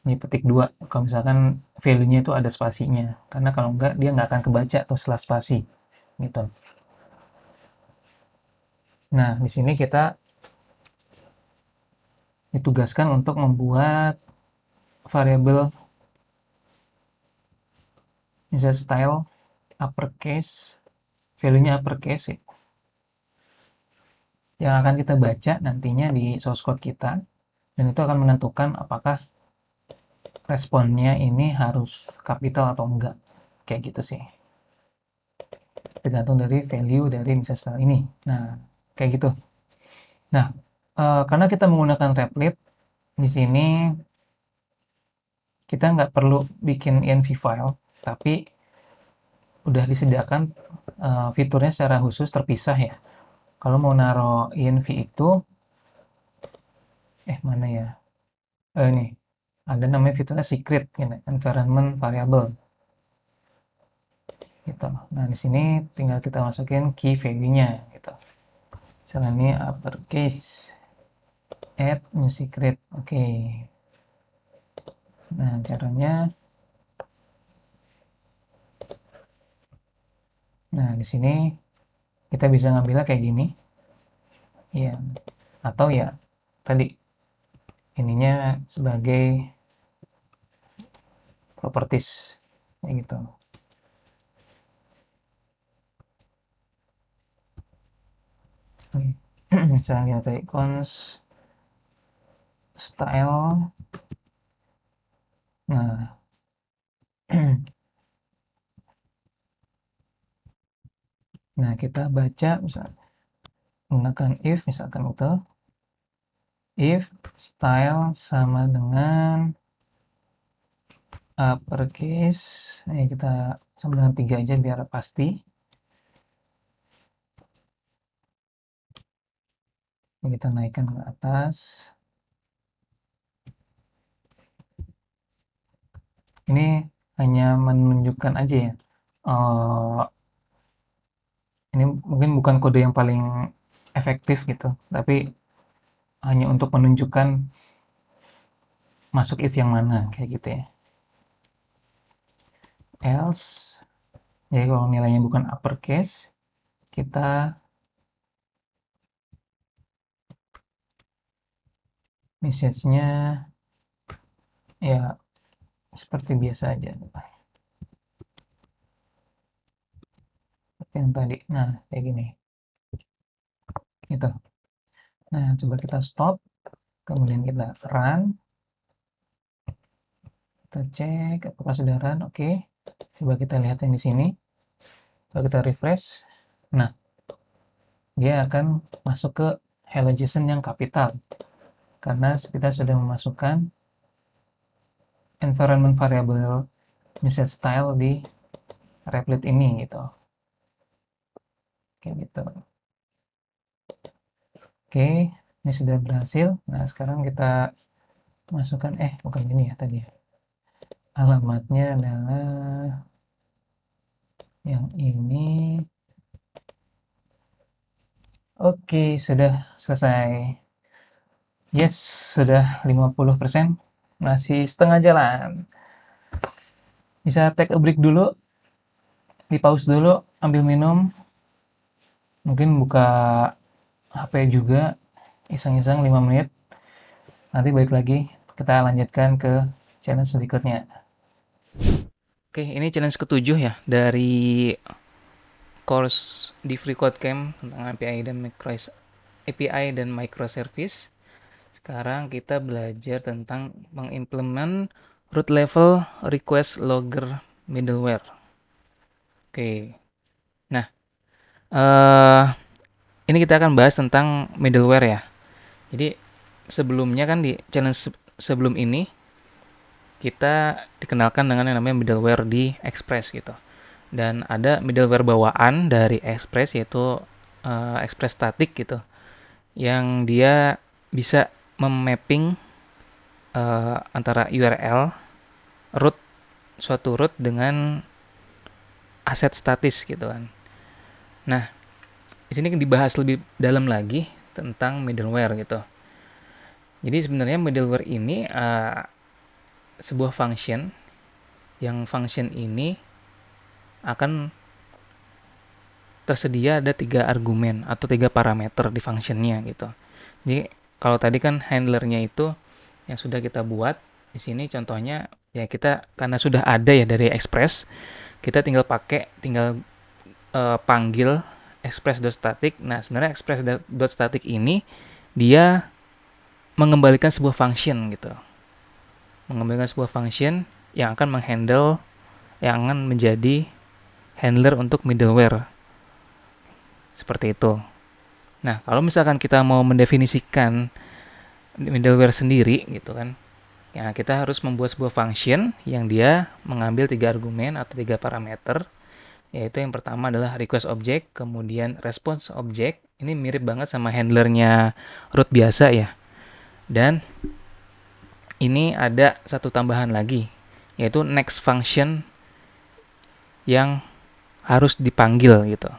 Ini petik dua kalau misalkan value-nya itu ada spasinya, karena kalau enggak dia nggak akan kebaca atau setelah spasi gitu. Nah, di sini kita ditugaskan untuk membuat variabel misalnya style uppercase, value-nya uppercase ya, yang akan kita baca nantinya di source code kita, dan itu akan menentukan apakah responnya ini harus kapital atau enggak, kayak gitu sih, tergantung dari value dari misalnya style ini. Nah, kayak gitu. Nah, karena kita menggunakan Replit di sini, kita nggak perlu bikin env file, tapi udah disediakan fiturnya secara khusus terpisah ya. Kalau mau naruh env itu, mana ya? Ini ada namanya fiturnya secret, gitu, environment variable. Gitu. Nah, di sini tinggal kita masukin key value-nya gitu. Misalnya ini uppercase, add new secret. Oke. Nah, caranya, nah di sini kita bisa ngambilnya kayak gini. Ya, atau ya tadi ininya sebagai properties kayak gitu. Oke. Misalnya tadi const style. Nah, Nah, kita baca misalnya menggunakan if misalkan itu if style sama dengan uppercase, ini kita sama dengan 3 aja biar pasti. Ini kita naikkan ke atas. Ini hanya menunjukkan aja ya. eh, ini mungkin bukan kode yang paling efektif gitu, tapi hanya untuk menunjukkan masuk if yang mana kayak gitu ya. Else, jadi kalau nilainya bukan uppercase, kita message-nya ya seperti biasa aja, seperti yang tadi. Nah, kayak gini, gitu. Nah, coba kita stop, kemudian kita run, kita cek apakah sudah run. Oke, coba kita lihat yang di sini. Kalau kita refresh, nah dia akan masuk ke Hello JSON yang kapital karena kita sudah memasukkan environment variable message style di Replit ini gitu. Kayak gitu. Oke, ini sudah berhasil. Nah, sekarang kita masukkan bukan ini ya tadi. Alamatnya adalah yang ini. Oke, sudah selesai. Yes, sudah 50%. Masih setengah jalan. Bisa take a break dulu, di pause dulu, ambil minum, mungkin buka HP juga, iseng-iseng 5 menit, nanti balik lagi, kita lanjutkan ke challenge berikutnya. Oke, ini challenge ketujuh ya, dari course di Free Code Camp tentang API dan microservice. Sekarang kita belajar tentang mengimplement root level request logger middleware. Oke, nah eh ini kita akan bahas tentang middleware ya. Jadi sebelumnya kan di challenge sebelum ini kita dikenalkan dengan yang namanya middleware di Express gitu. Dan ada middleware bawaan dari Express yaitu Express static gitu, yang dia bisa memapping antara URL root suatu root dengan aset statis gitu kan. Nah, di sini dibahas lebih dalam lagi tentang middleware gitu. Jadi sebenarnya middleware ini sebuah function yang function ini akan tersedia ada 3 argumen atau 3 parameter di functionnya gitu. Jadi kalau tadi kan handlernya itu yang sudah kita buat, di sini contohnya ya kita karena sudah ada ya dari Express, kita tinggal panggil express.static. Nah, sebenarnya express.static ini dia mengembalikan sebuah function gitu. Mengembalikan sebuah function yang akan menghandle yang akan menjadi handler untuk middleware. Seperti itu. Nah, kalau misalkan kita mau mendefinisikan middleware sendiri gitu kan, ya kita harus membuat sebuah function yang dia mengambil 3 argumen atau 3 parameter, yaitu yang pertama adalah request object, kemudian response object. Ini mirip banget sama handlernya root biasa ya. Dan ini ada satu tambahan lagi, yaitu next function yang harus dipanggil gitu.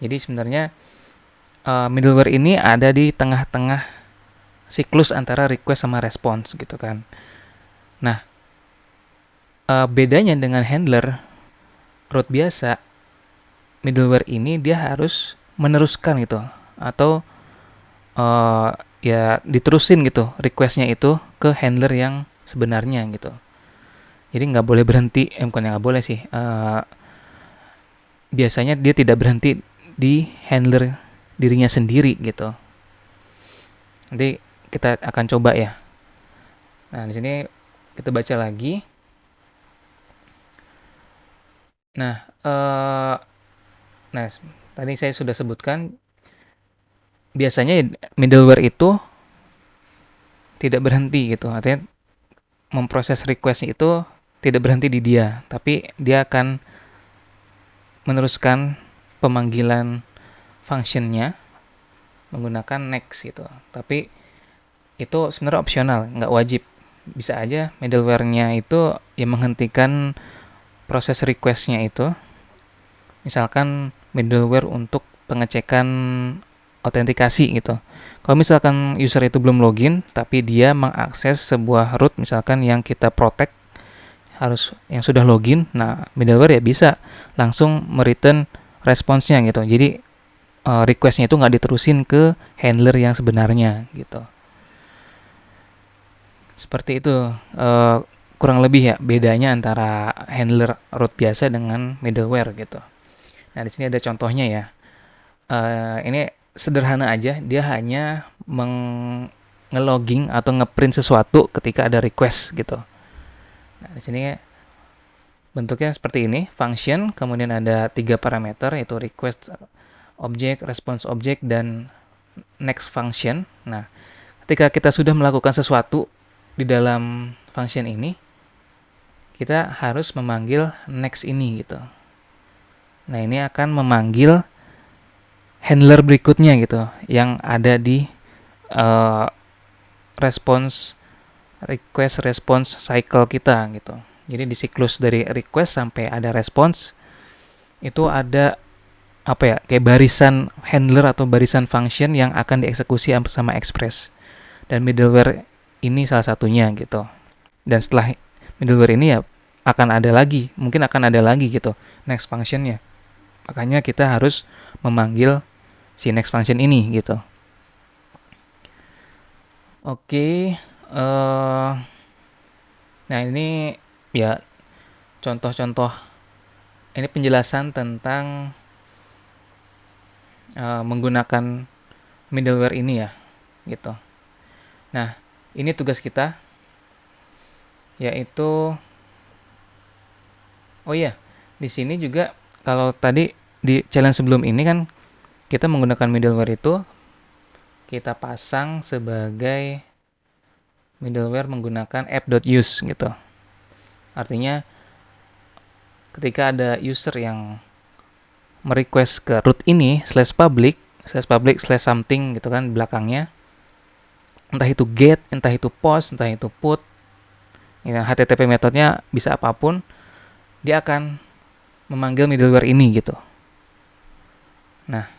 Jadi sebenarnya middleware ini ada di tengah-tengah siklus antara request sama response gitu kan. Nah, bedanya dengan handler root biasa, middleware ini dia harus meneruskan gitu atau ya diterusin gitu requestnya itu ke handler yang sebenarnya gitu. Jadi nggak boleh berhenti, bukan nggak boleh sih. Biasanya dia tidak berhenti di handler dirinya sendiri gitu. Nanti kita akan coba ya. Nah, di sini kita baca lagi. Nah, nah tadi saya sudah sebutkan, biasanya middleware itu tidak berhenti gitu. Artinya memproses request itu tidak berhenti di dia, tapi dia akan meneruskan pemanggilan functionnya menggunakan next gitu. Tapi itu sebenarnya opsional, nggak wajib. Bisa aja middleware-nya itu yang menghentikan proses request-nya itu. Misalkan middleware untuk pengecekan autentikasi gitu. Kalau misalkan user itu belum login, tapi dia mengakses sebuah root misalkan yang kita protect harus yang sudah login, nah middleware ya bisa langsung mereturn response-nya gitu. Jadi request-nya itu nggak diterusin ke handler yang sebenarnya gitu. Seperti itu kurang lebih ya bedanya antara handler root biasa dengan middleware gitu. Nah di sini ada contohnya ya. Ini sederhana aja, dia hanya ngelogging atau ngeprint sesuatu ketika ada request gitu. Nah di sini bentuknya seperti ini, function, kemudian ada 3 parameter yaitu request object, response object, dan next function. Nah, ketika kita sudah melakukan sesuatu di dalam function ini, kita harus memanggil next ini gitu. Nah, ini akan memanggil handler berikutnya gitu, yang ada di uh, response request response cycle kita gitu. Jadi di siklus dari request sampai ada response itu ada apa ya kayak barisan handler atau barisan function yang akan dieksekusi sama Express, dan middleware ini salah satunya gitu. Dan setelah middleware ini ya akan ada lagi, mungkin akan ada lagi gitu next functionnya. Makanya kita harus memanggil si next function ini gitu. Oke, nah ini ya contoh-contoh, ini penjelasan tentang menggunakan middleware ini ya gitu. Nah, ini tugas kita yaitu oh iya, di sini juga kalau tadi di challenge sebelum ini kan kita menggunakan middleware itu kita pasang sebagai middleware menggunakan app.use gitu. Artinya ketika ada user yang merequest ke root ini /public /something gitu kan belakangnya, entah itu get, entah itu post, entah itu put, ya, HTTP metodenya bisa apapun, dia akan memanggil middleware ini gitu. Nah,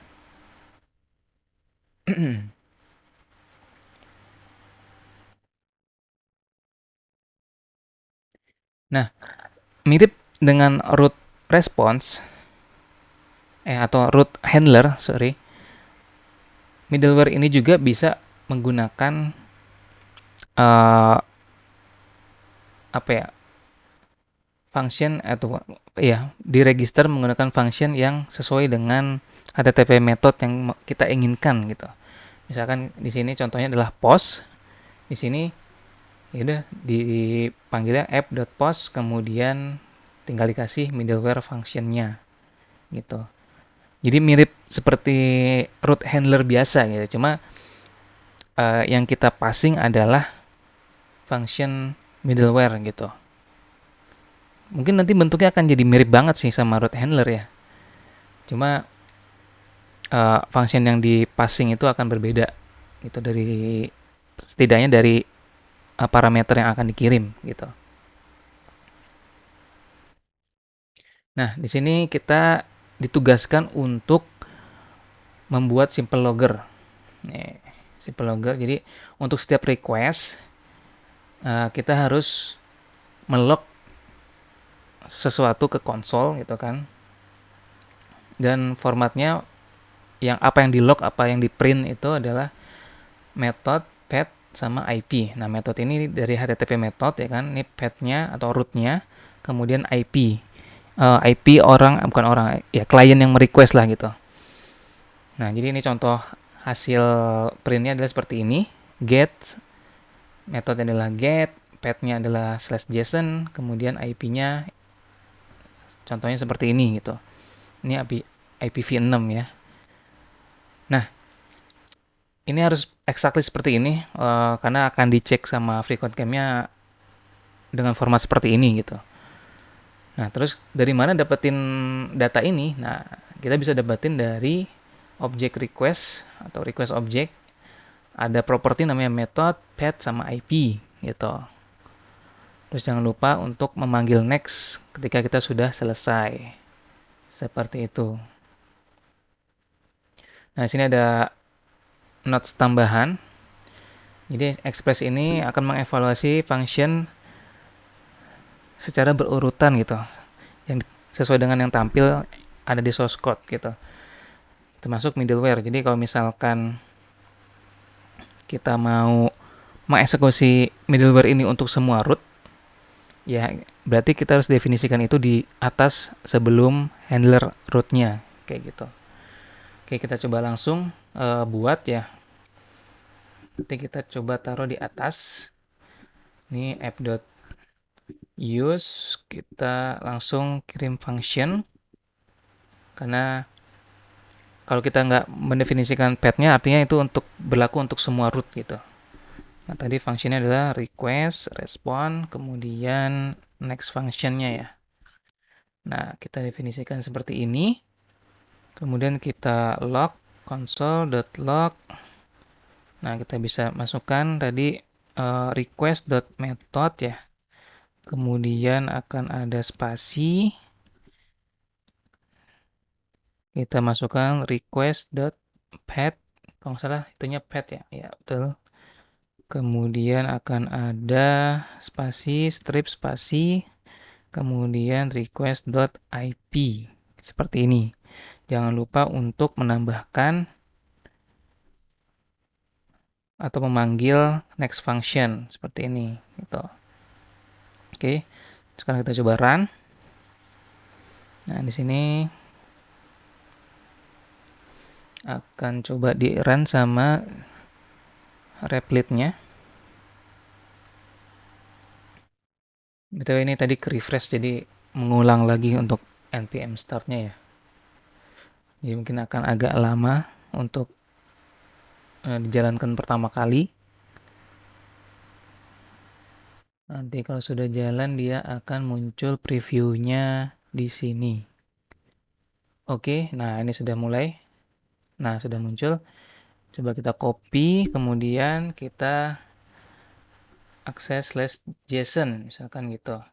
nah mirip dengan root response atau root handler, sorry, middleware ini juga bisa menggunakan apa ya function atau ya diregister menggunakan function yang sesuai dengan HTTP method yang kita inginkan gitu. Misalkan di sini contohnya adalah post. Di sini ya udah dipanggilnya app.post, kemudian tinggal dikasih middleware functionnya gitu. Jadi mirip seperti root handler biasa gitu. Cuma yang kita passing adalah function middleware gitu. Mungkin nanti bentuknya akan jadi mirip banget sih sama root handler ya. Cuma function yang di passing itu akan berbeda gitu, dari setidaknya dari parameter yang akan dikirim gitu. Nah, di sini kita ditugaskan untuk membuat simple logger. Nih, simple logger. Jadi untuk setiap request kita harus melog sesuatu ke konsol gitu kan. Dan formatnya apa yang di log, apa yang di print itu adalah method, path, sama IP. Nah, method ini dari HTTP method ya kan. Ini path-nya atau root-nya, kemudian IP. IP orang, bukan orang, ya klien yang merequest lah gitu. Nah, jadi ini contoh hasil printnya adalah seperti ini. Get, metode adalah get, path-nya adalah /JSON, kemudian IP-nya contohnya seperti ini gitu. Ini IPv6 ya. Nah, ini harus exactly seperti ini karena akan dicek sama frequent cache-nya dengan format seperti ini gitu. Nah, terus dari mana dapetin data ini? Nah, kita bisa dapetin dari object request atau request object. Ada properti namanya method, path, sama IP gitu. Terus jangan lupa untuk memanggil next ketika kita sudah selesai. Seperti itu. Nah, sini ada notes tambahan. Jadi, express ini akan mengevaluasi function secara berurutan gitu. Yang sesuai dengan yang tampil ada di source code gitu. Termasuk middleware. Jadi kalau misalkan kita mau mengeksekusi middleware ini untuk semua root, ya berarti kita harus definisikan itu di atas sebelum handler rootnya kayak gitu. Oke, kita coba langsung buat ya. Nanti kita coba taruh di atas. Ini app.use, kita langsung kirim function karena kalau kita nggak mendefinisikan path-nya artinya itu untuk berlaku untuk semua root gitu. Nah, tadi functionnya adalah request, respond, kemudian next functionnya ya. Nah, kita definisikan seperti ini. Kemudian kita log console.log. Nah, kita bisa masukkan tadi request.method ya. Kemudian akan ada spasi. Kita masukkan request.path. Kalau nggak salah itunya path ya. Ya, betul. Kemudian akan ada spasi, strip spasi, kemudian request.ip. Seperti ini. Jangan lupa untuk menambahkan atau memanggil next function seperti ini gitu. Oke. Sekarang kita coba run. Nah, di sini akan coba di run sama replit-nya. BTW ini tadi ke refresh jadi mengulang lagi untuk npm start-nya ya. Jadi mungkin akan agak lama untuk dijalankan pertama kali. Nanti kalau sudah jalan dia akan muncul previewnya di sini. Oke, nah ini sudah mulai. Nah, sudah muncul. Coba kita copy, kemudian kita akses /JSON misalkan gitu.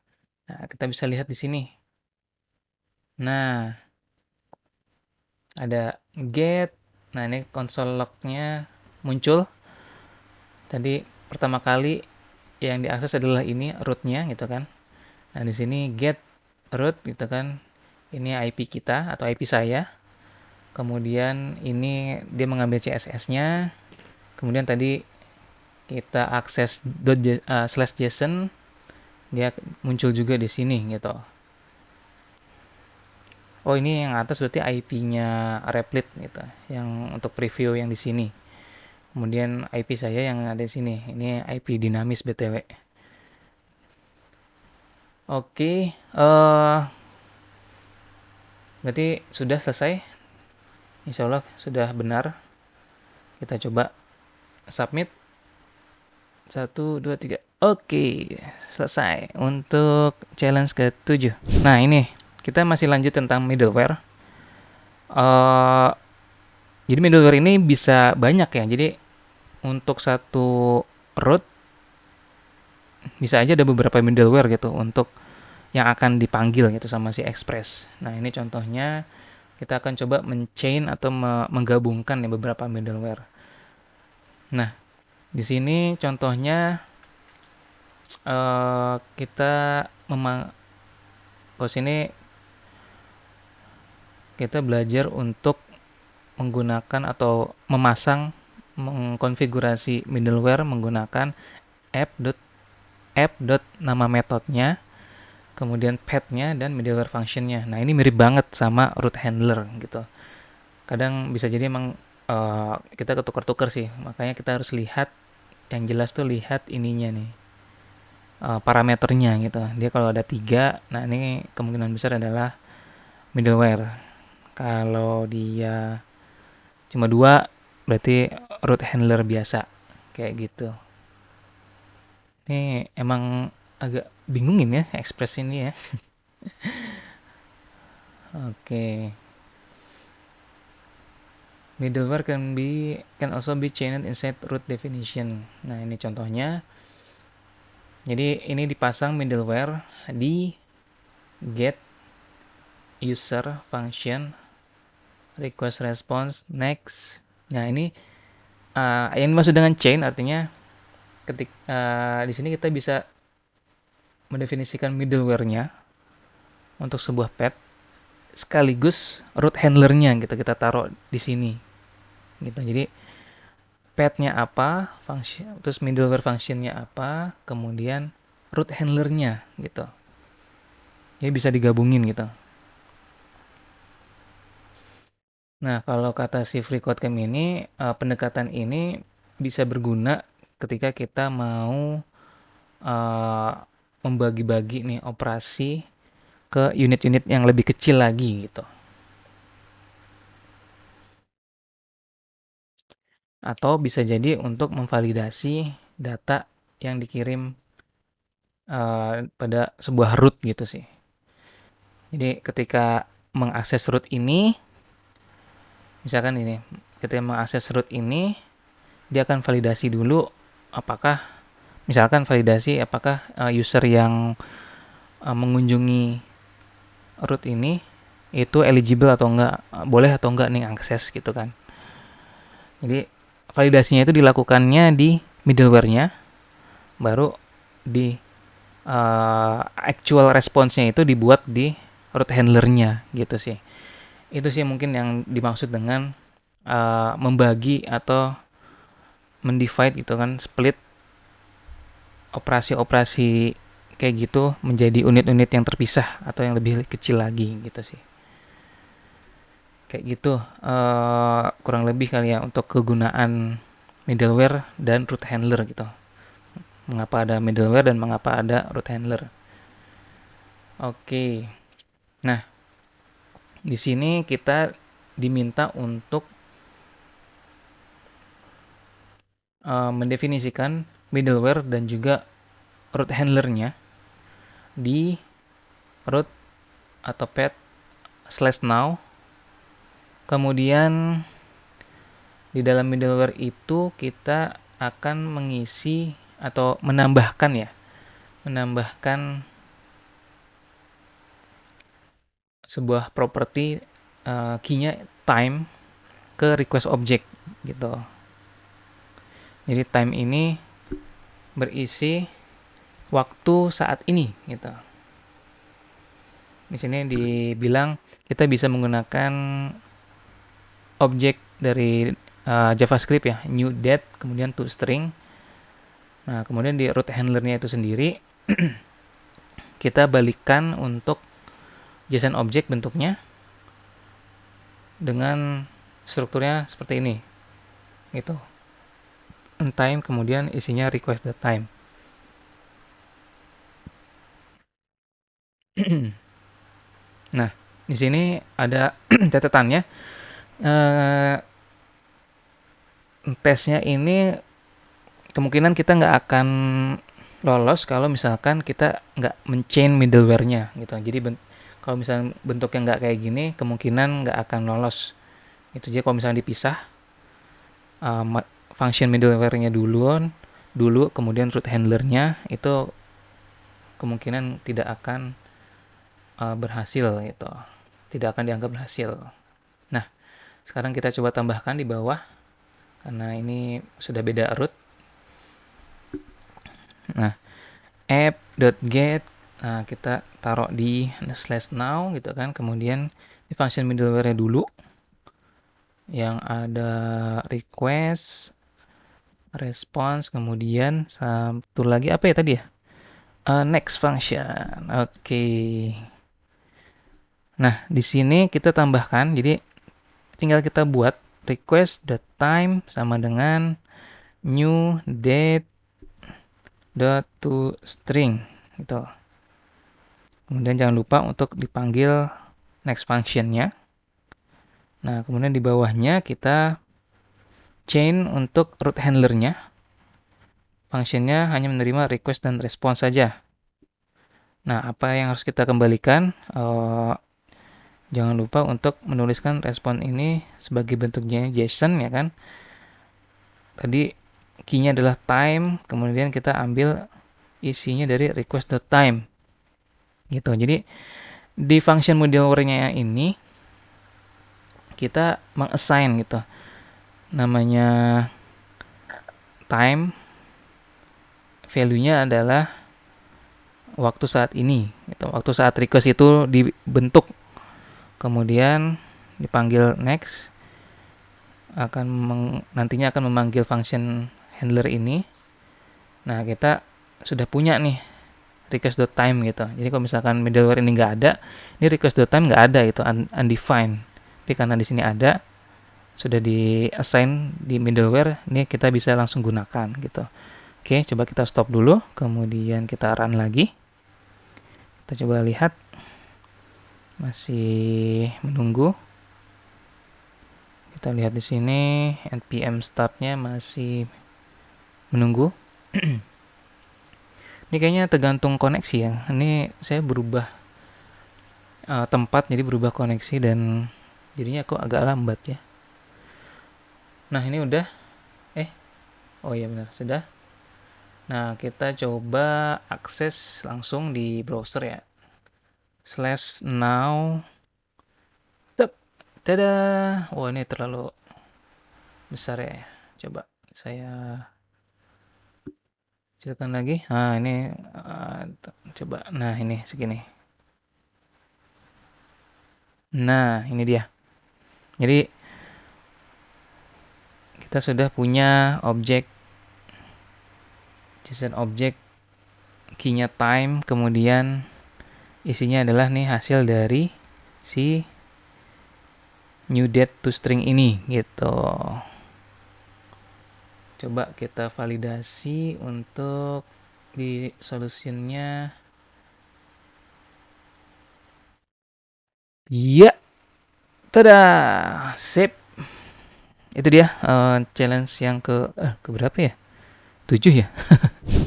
Nah, kita bisa lihat di sini. Nah, ada get. Nah, ini console log-nya muncul. Tadi pertama kali yang diakses adalah ini root-nya gitu kan. Nah, di sini get root gitu kan. Ini IP kita atau IP saya. Kemudian ini dia mengambil CSS-nya. Kemudian tadi kita akses /JSON, dia muncul juga di sini gitu. Oh, ini yang atas berarti IP-nya Replit gitu, yang untuk preview yang di sini. Kemudian IP saya yang ada di sini. Ini IP dinamis BTW. Oke, berarti sudah selesai. Insya Allah sudah benar. Kita coba submit. 1, 2, 3. Oke, selesai untuk challenge ke-7. Nah, ini kita masih lanjut tentang middleware. Jadi middleware ini bisa banyak ya. Jadi untuk satu root bisa aja ada beberapa middleware gitu untuk yang akan dipanggil gitu sama si Express. Nah, ini contohnya kita akan coba menchain atau menggabungkan ya beberapa middleware. Nah, di sini contohnya kita sini kita belajar untuk menggunakan atau memasang mengkonfigurasi middleware menggunakan app nama metodenya, kemudian path-nya dan middleware function-nya. Nah, ini mirip banget sama root handler gitu. Kadang bisa jadi emang kita ketukar-tukar sih, makanya kita harus lihat yang jelas tuh lihat ininya nih, parameternya gitu. Dia kalau ada 3, nah ini kemungkinan besar adalah middleware Kalau dia cuma dua, berarti root handler biasa. Kayak gitu. Ini emang agak bingungin ya Express ini ya. Oke. Middleware can also be chained inside root definition. Nah, ini contohnya. Jadi ini dipasang middleware di get user function request response next. Nah, ini yang dimaksud dengan chain artinya di sini kita bisa mendefinisikan middleware-nya untuk sebuah pet sekaligus root handler-nya gitu kita taruh di sini gitu. Jadi pet-nya apa, function, terus middleware function-nya apa, kemudian root handler-nya gitu. Jadi bisa digabungin gitu. Nah, kalau kata si FreeCodeCamp ini, pendekatan ini bisa berguna ketika kita mau eh, membagi-bagi nih operasi ke unit-unit yang lebih kecil lagi gitu. Atau bisa jadi untuk memvalidasi data yang dikirim pada sebuah root gitu sih. Jadi ketika mengakses root ini, misalkan ini, ketika mengakses root ini, dia akan validasi dulu apakah, misalkan validasi apakah user yang mengunjungi root ini itu eligible atau enggak, boleh atau enggak nih akses gitu kan. Jadi validasinya itu dilakukannya di middleware-nya, baru di actual response-nya itu dibuat di root handler-nya gitu sih. Itu sih mungkin yang dimaksud dengan membagi atau mendivide gitu kan, split operasi-operasi kayak gitu menjadi unit-unit yang terpisah atau yang lebih kecil lagi gitu sih. Kayak gitu kurang lebih kali ya untuk kegunaan middleware dan root handler gitu. Mengapa ada middleware dan mengapa ada root handler. Oke. Nah, di sini kita diminta untuk mendefinisikan middleware dan juga root handlernya di root atau pet slash now. Kemudian di dalam middleware itu kita akan mengisi atau menambahkan ya, menambahkan sebuah properti key-nya time ke request object gitu. Jadi time ini berisi waktu saat ini gitu. Di sini dibilang kita bisa menggunakan objek dari JavaScript ya, new date kemudian toString. Nah, kemudian di root handlernya itu sendiri kita balikan untuk JSON object bentuknya dengan strukturnya seperti ini. Gitu. Time kemudian isinya request the time. Nah, di sini ada catatannya. Tesnya ini kemungkinan kita nggak akan lolos kalau misalkan kita nggak menchain middleware-nya gitu. Jadi kalau misalnya bentuknya nggak kayak gini, kemungkinan nggak akan lolos. Itu aja kalau misalnya dipisah, function middleware-nya dulu, kemudian root handler-nya itu kemungkinan tidak akan berhasil gitu. Tidak akan dianggap berhasil. Nah, sekarang kita coba tambahkan di bawah karena ini sudah beda root. Nah, app.get kita taruh di slash now gitu kan, kemudian di function middleware-nya dulu yang ada request, response, kemudian satu lagi apa ya tadi ya, next function. Oke. Nah, di sini kita tambahkan, jadi tinggal kita buat request.time sama dengan new date .toString gitu. Kemudian jangan lupa untuk dipanggil next function-nya. Nah, kemudian di bawahnya kita chain untuk root handlernya. Functionnya hanya menerima request dan response saja. Nah, apa yang harus kita kembalikan? Jangan lupa untuk menuliskan respon ini sebagai bentuknya JSON ya kan. Tadi key-nya adalah time, kemudian kita ambil isinya dari request.time gitu. Jadi di function middleware-nya ini kita mengassign gitu. Namanya time, value-nya adalah waktu saat ini gitu. Waktu saat request itu dibentuk, kemudian dipanggil next, nantinya akan memanggil function handler ini. Nah, kita sudah punya nih request.time gitu. Jadi kalau misalkan middleware ini nggak ada, ini request.time nggak ada gitu, undefined. Tapi karena di sini ada, sudah di assign di middleware, ini kita bisa langsung gunakan gitu. Oke, coba kita stop dulu, kemudian kita run lagi. Kita coba lihat, masih menunggu. Kita lihat di sini npm startnya masih menunggu. Ini kayaknya tergantung koneksi ya. Ini saya berubah tempat, jadi berubah koneksi dan jadinya kok agak lambat ya. Nah, ini udah. Oh iya benar, sudah. Nah, kita coba akses langsung di browser ya. /now. Tada. Wah, ini terlalu besar ya. Coba saya kecilkan lagi. Nah, ini coba. Nah, ini segini. Nah, ini dia. Jadi kita sudah punya objek JSON objek key-nya time, kemudian isinya adalah nih hasil dari si new date to string ini gitu. Coba kita validasi untuk di solutionnya. Ya, tada, sip. Itu dia challenge yang ke berapa ya? 7 ya.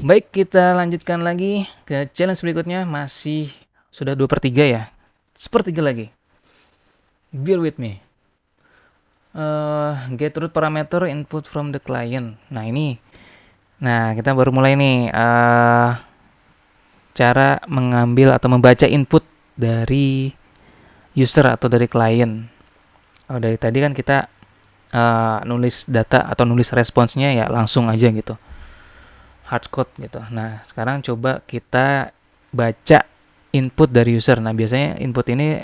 Baik, kita lanjutkan lagi ke challenge berikutnya. Masih sudah 2/3 ya. Sepertiga lagi. Bear with me. Get root parameter input from the client. Nah, ini. Nah, kita baru mulai nih. Cara mengambil atau membaca input dari user atau dari klien. Oh, dari tadi kan kita nulis data atau nulis responsnya ya langsung aja gitu. Hardcode gitu. Nah, sekarang coba kita baca input dari user. Nah, biasanya input ini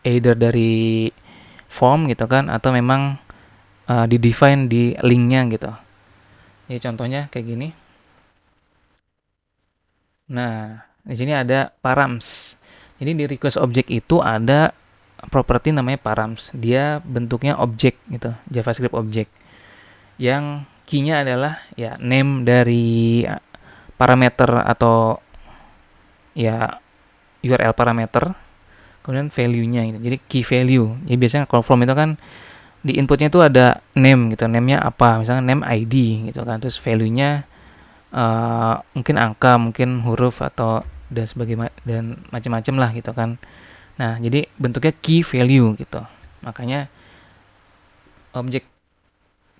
either dari form gitu kan, atau memang di-define di linknya gitu. Jadi contohnya kayak gini. Nah, di sini ada params. Jadi di request object itu ada property namanya params. Dia bentuknya objek gitu, JavaScript object. Yang key-nya adalah ya name dari parameter atau ya URL parameter, kemudian value-nya gitu. Jadi key value. Jadi biasanya kalau form itu kan di inputnya itu ada name gitu, name-nya apa, misalnya name ID gitu kan, terus value-nya mungkin angka, mungkin huruf atau dan sebagainya dan macam-macam lah gitu kan. Nah, jadi bentuknya key value gitu. Makanya objek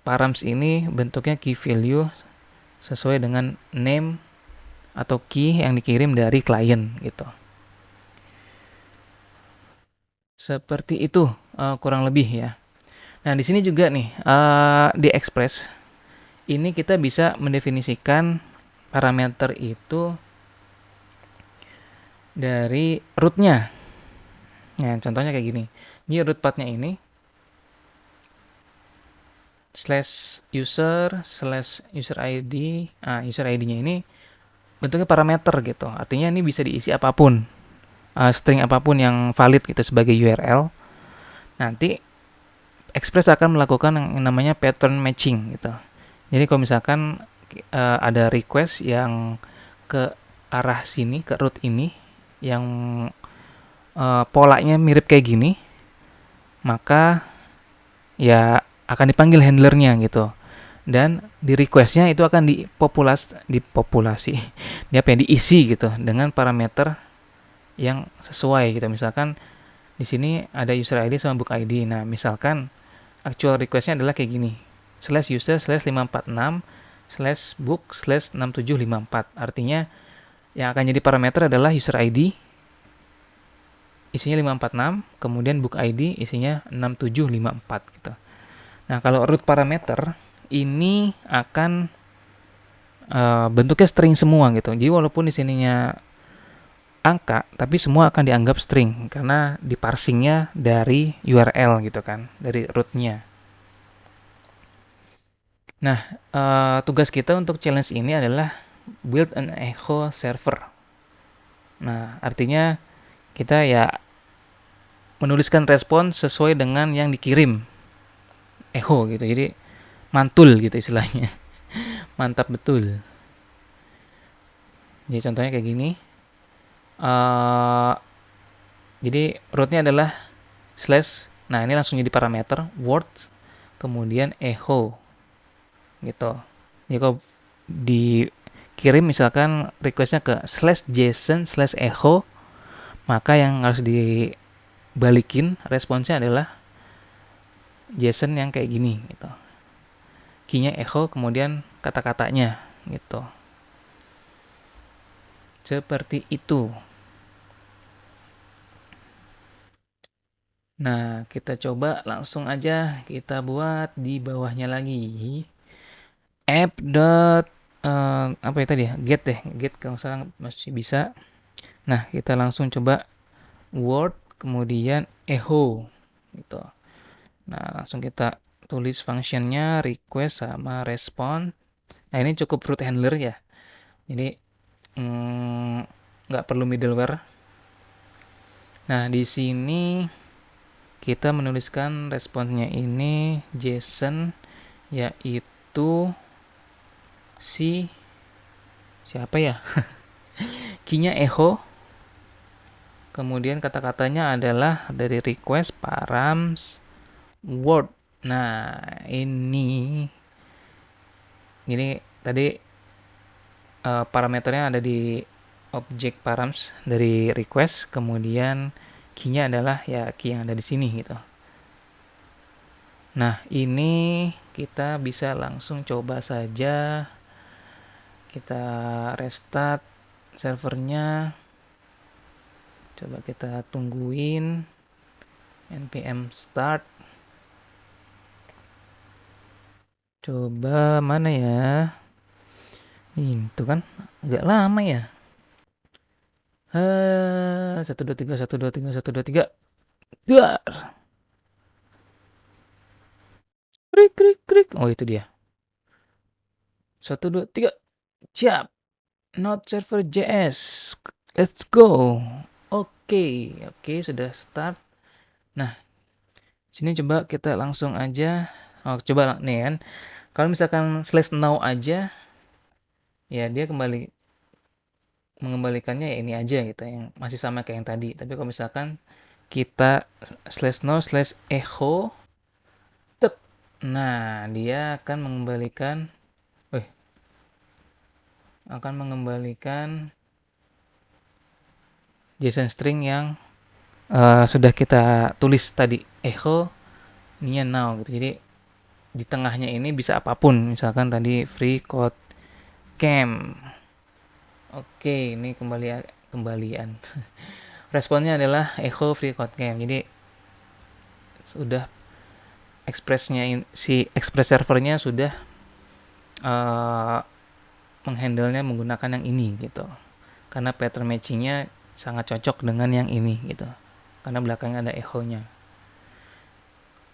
params ini bentuknya key value sesuai dengan name atau key yang dikirim dari klien gitu. Seperti itu kurang lebih ya. Nah, di sini juga nih di Express ini kita bisa mendefinisikan parameter itu dari root-nya. Nah, contohnya kayak gini. Ini root path-nya ini /user/user ID. User ID-nya ini bentuknya parameter gitu. Artinya ini bisa diisi apapun. String apapun yang valid gitu sebagai URL. Nanti Express akan melakukan yang namanya pattern matching gitu. Jadi kalau misalkan ada request yang ke arah sini, ke root ini, yang polanya mirip kayak gini, maka ya akan dipanggil handlernya gitu. Dan di requestnya itu akan dipopulasi dia apa ya, diisi gitu dengan parameter yang sesuai gitu. Misalkan di sini ada user ID sama book ID. Nah, misalkan actual requestnya adalah kayak gini, slash user slash 546 slash book slash 6754. Artinya yang akan jadi parameter adalah user ID isinya 546, kemudian book ID isinya 6754 gitu. Nah, kalau root parameter ini akan bentuknya string semua gitu. Jadi walaupun di sininya angka, tapi semua akan dianggap string karena diparsingnya dari URL gitu kan, dari rootnya. Nah, tugas kita untuk challenge ini adalah build an echo server. Nah, artinya kita ya menuliskan respon sesuai dengan yang dikirim echo gitu. Jadi mantul gitu istilahnya. Mantap betul. Jadi contohnya kayak gini. Uh, jadi rootnya adalah slash. Nah, ini langsung jadi parameter word kemudian echo gitu. Jadi kalau dikirim misalkan requestnya ke slash json slash echo, maka yang harus dibalikin responsnya adalah json yang kayak gini gitu. Key-nya echo kemudian kata-katanya gitu. Seperti itu. Nah, kita coba langsung aja kita buat di bawahnya lagi. App dot apa ya tadi ya? Get deh, get kalau salah masih bisa. Nah, kita langsung coba word kemudian echo gitu. Nah, langsung kita tulis functionnya request sama respon. Nah, ini cukup root handler ya. Jadi nggak perlu middleware. Nah, di sini kita menuliskan responsnya ini JSON, yaitu si siapa ya? Key-nya echo. Kemudian kata-katanya adalah dari request params word. Nah, ini tadi parameternya ada di objek params dari request, kemudian key-nya adalah ya key yang ada di sini gitu. Nah, ini kita bisa langsung coba saja. Kita restart servernya. Coba kita tungguin npm start. Coba mana ya? Itu kan agak lama ya. 1 2 3 1 2 3 1 2 3. Dar. Krik krik krik. Oh, itu dia. 1 2 3. Siap. Node server JS. Let's go. Oke, oke sudah start. Nah, sini coba kita langsung aja. Oh, coba nih kan. Kalau misalkan slash now aja, ya dia mengembalikannya ya ini aja gitu, yang masih sama kayak yang tadi. Tapi kalau misalkan kita slash now slash echo, tep. Nah, dia akan mengembalikan, eh, akan mengembalikan JSON string yang sudah kita tulis tadi echo ininya now gitu. Jadi di tengahnya ini bisa apapun, misalkan tadi free code camp. Oke, ini kembalian responnya adalah echo free code camp. Jadi sudah si express servernya sudah uh, menghandlenya menggunakan yang ini gitu, karena pattern matchingnya sangat cocok dengan yang ini gitu, karena belakangnya ada echo-nya.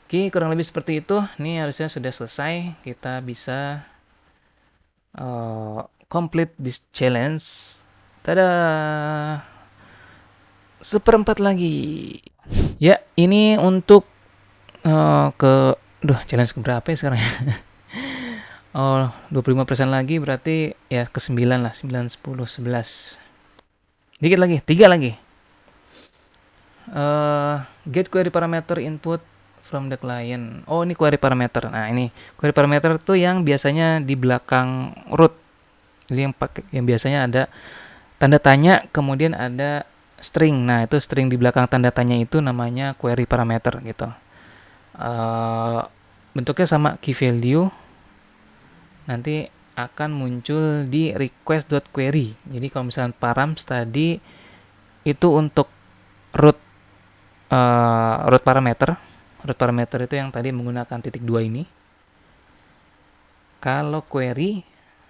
Oke, kurang lebih seperti itu. Ini harusnya sudah selesai. Kita bisa complete this challenge. Tada! Seperempat lagi. Ya, ini untuk challenge keberapa ya sekarang ya? Oh, 25% lagi berarti ya ke 9 lah. 9, 10, 11. Dikit lagi, 3 lagi. Get query parameter input from the client. Oh, ini query parameter. Nah, ini query parameter tuh yang biasanya di belakang root. Jadi yang biasanya ada tanda tanya, kemudian ada string. Nah, itu string di belakang tanda tanya itu namanya query parameter gitu. Uh, Bentuknya sama key value. Nanti akan muncul di request.query. Jadi kalau misalnya params tadi itu untuk root root parameter. Root parameter itu yang tadi menggunakan titik 2 ini. Kalau query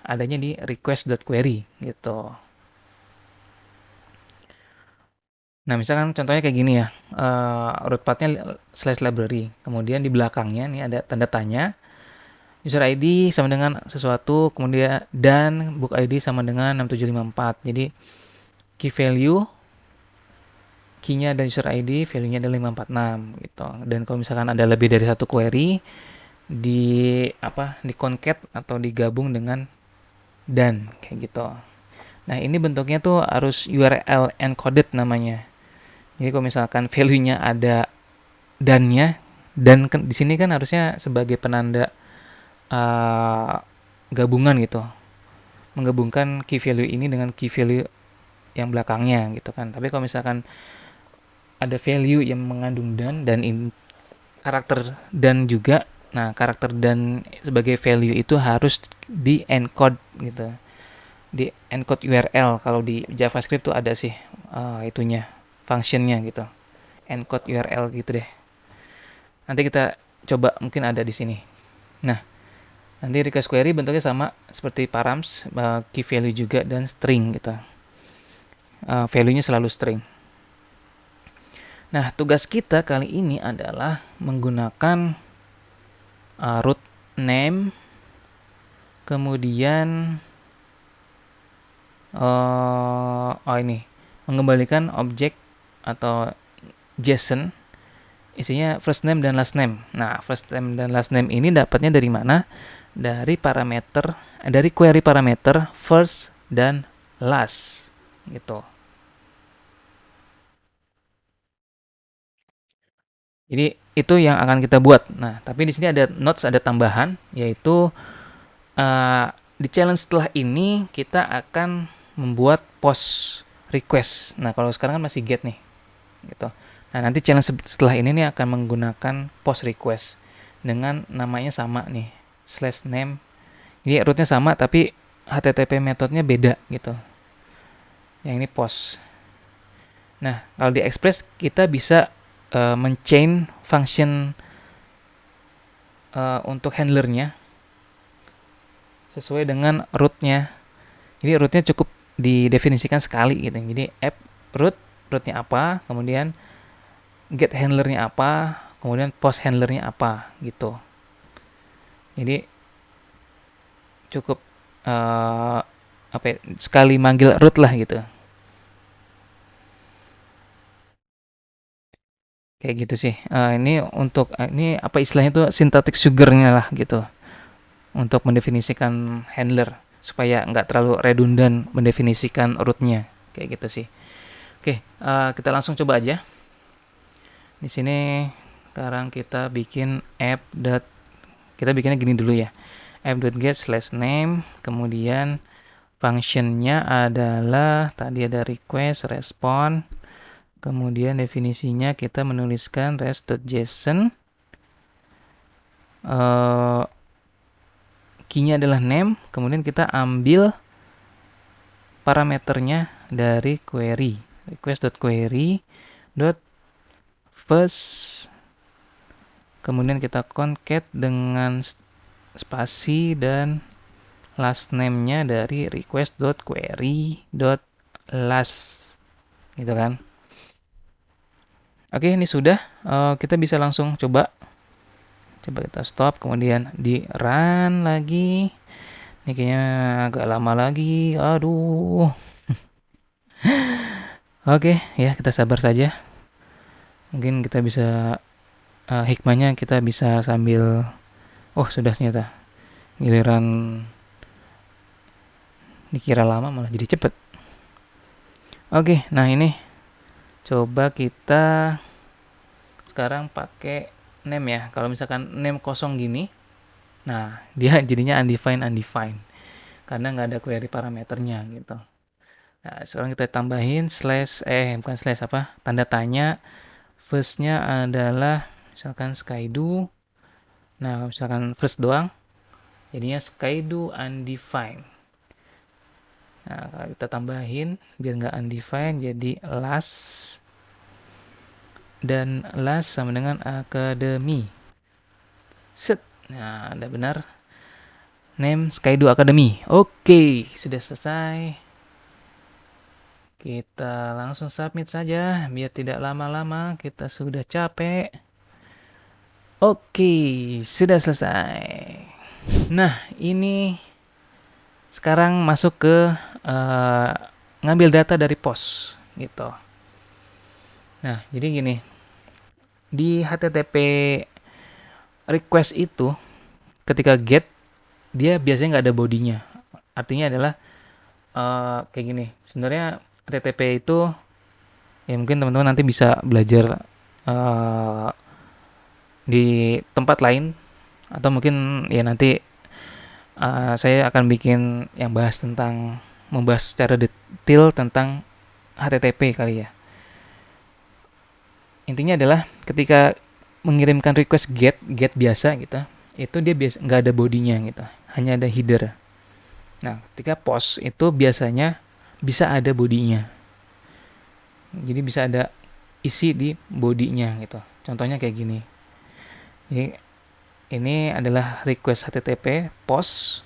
adanya di request.query gitu. Nah, misalkan contohnya kayak gini ya. Root path-nya slash library. Kemudian di belakangnya nih ada tanda tanya. User ID sama dengan sesuatu, kemudian dan book ID sama dengan 6754. Jadi key value, key-nya dan user ID, value-nya ada 546 gitu. Dan kalau misalkan ada lebih dari satu query di concat atau digabung dengan dan kayak gitu. Nah, ini bentuknya tuh harus URL encoded namanya. Jadi kalau misalkan value-nya ada dan-nya, dan di sini kan harusnya sebagai penanda gabungan gitu, menggabungkan key value ini dengan key value yang belakangnya gitu kan. Tapi kalau misalkan ada value yang mengandung dan karakter dan juga, nah karakter dan sebagai value itu harus di encode gitu, di encode URL. Kalau di JavaScript tuh ada sih itunya, functionnya gitu, encode URL gitu deh. Nanti kita coba, mungkin ada di sini. Nah, nanti request query bentuknya sama seperti params, key value juga dan string gitu. Value-nya selalu string. Nah, tugas kita kali ini adalah menggunakan root name, kemudian ini mengembalikan objek atau JSON isinya first name dan last name. Nah, first name dan last name ini dapatnya dari mana? Dari query parameter first dan last gitu. Jadi itu yang akan kita buat. Nah, tapi di sini ada notes, ada tambahan, yaitu di challenge setelah ini kita akan membuat post request. Nah, kalau sekarang kan masih get nih, gitu. Nah, nanti challenge setelah ini nih akan menggunakan post request dengan namanya sama nih, /name. Jadi rootnya sama tapi HTTP metodenya beda gitu. Yang ini post. Nah, kalau di Express kita bisa menchain function untuk handlernya sesuai dengan rootnya. Jadi rootnya cukup didefinisikan sekali gitu. Jadi app rootnya apa, kemudian get handlernya apa, kemudian post handlernya apa gitu. Jadi cukup sekali manggil root lah gitu. Kayak gitu sih. Ini untuk ini apa istilahnya tuh synthetic sugar-nya lah gitu. Untuk mendefinisikan handler supaya nggak terlalu redundant mendefinisikan rootnya. Kayak gitu sih. Oke, kita langsung coba aja. Di sini sekarang kita bikin kita bikinnya gini dulu ya. app.get/name, kemudian functionnya adalah tadi ada request, respon, kemudian definisinya kita menuliskan rest.json, key-nya adalah name, kemudian kita ambil parameternya dari query, request.query first, kemudian kita concat dengan spasi dan last name-nya dari request.query.last gitu kan. Oke, ini sudah. Kita bisa langsung coba kita stop, kemudian di run lagi. Ini kayaknya agak lama lagi. Aduh. Oke, ya kita sabar saja. Mungkin kita bisa hikmahnya kita bisa sambil sudah ternyata. Giliran dikira lama malah jadi cepet. Oke, nah ini coba kita sekarang pakai name ya. Kalau misalkan name kosong gini, nah dia jadinya undefined karena nggak ada query parameternya gitu. Nah, sekarang kita tambahin slash, bukan slash apa, tanda tanya. Firstnya adalah misalkan skydo. Nah, misalkan first doang, jadinya skydo undefined. Nah, kalau kita tambahin biar nggak undefined jadi last, dan last sama dengan academy. Set. Nah, ada benar. Name Skydo Academy. Oke, sudah selesai. Kita langsung submit saja biar tidak lama-lama. Kita sudah capek. Oke, sudah selesai. Nah, ini sekarang masuk ke eh, ngambil data dari pos gitu. Nah, jadi gini, di HTTP request itu ketika get dia biasanya nggak ada bodinya. Artinya adalah kayak gini. Sebenarnya HTTP itu ya mungkin teman-teman nanti bisa belajar eh, di tempat lain atau mungkin ya nanti saya akan bikin yang bahas tentang membahas secara detail tentang HTTP kali ya. Intinya adalah ketika mengirimkan request get biasa gitu, itu dia biasa nggak ada bodinya gitu, hanya ada header. Nah, ketika post itu biasanya bisa ada bodinya. Jadi bisa ada isi di bodinya gitu. Contohnya kayak gini. Jadi ini adalah request HTTP post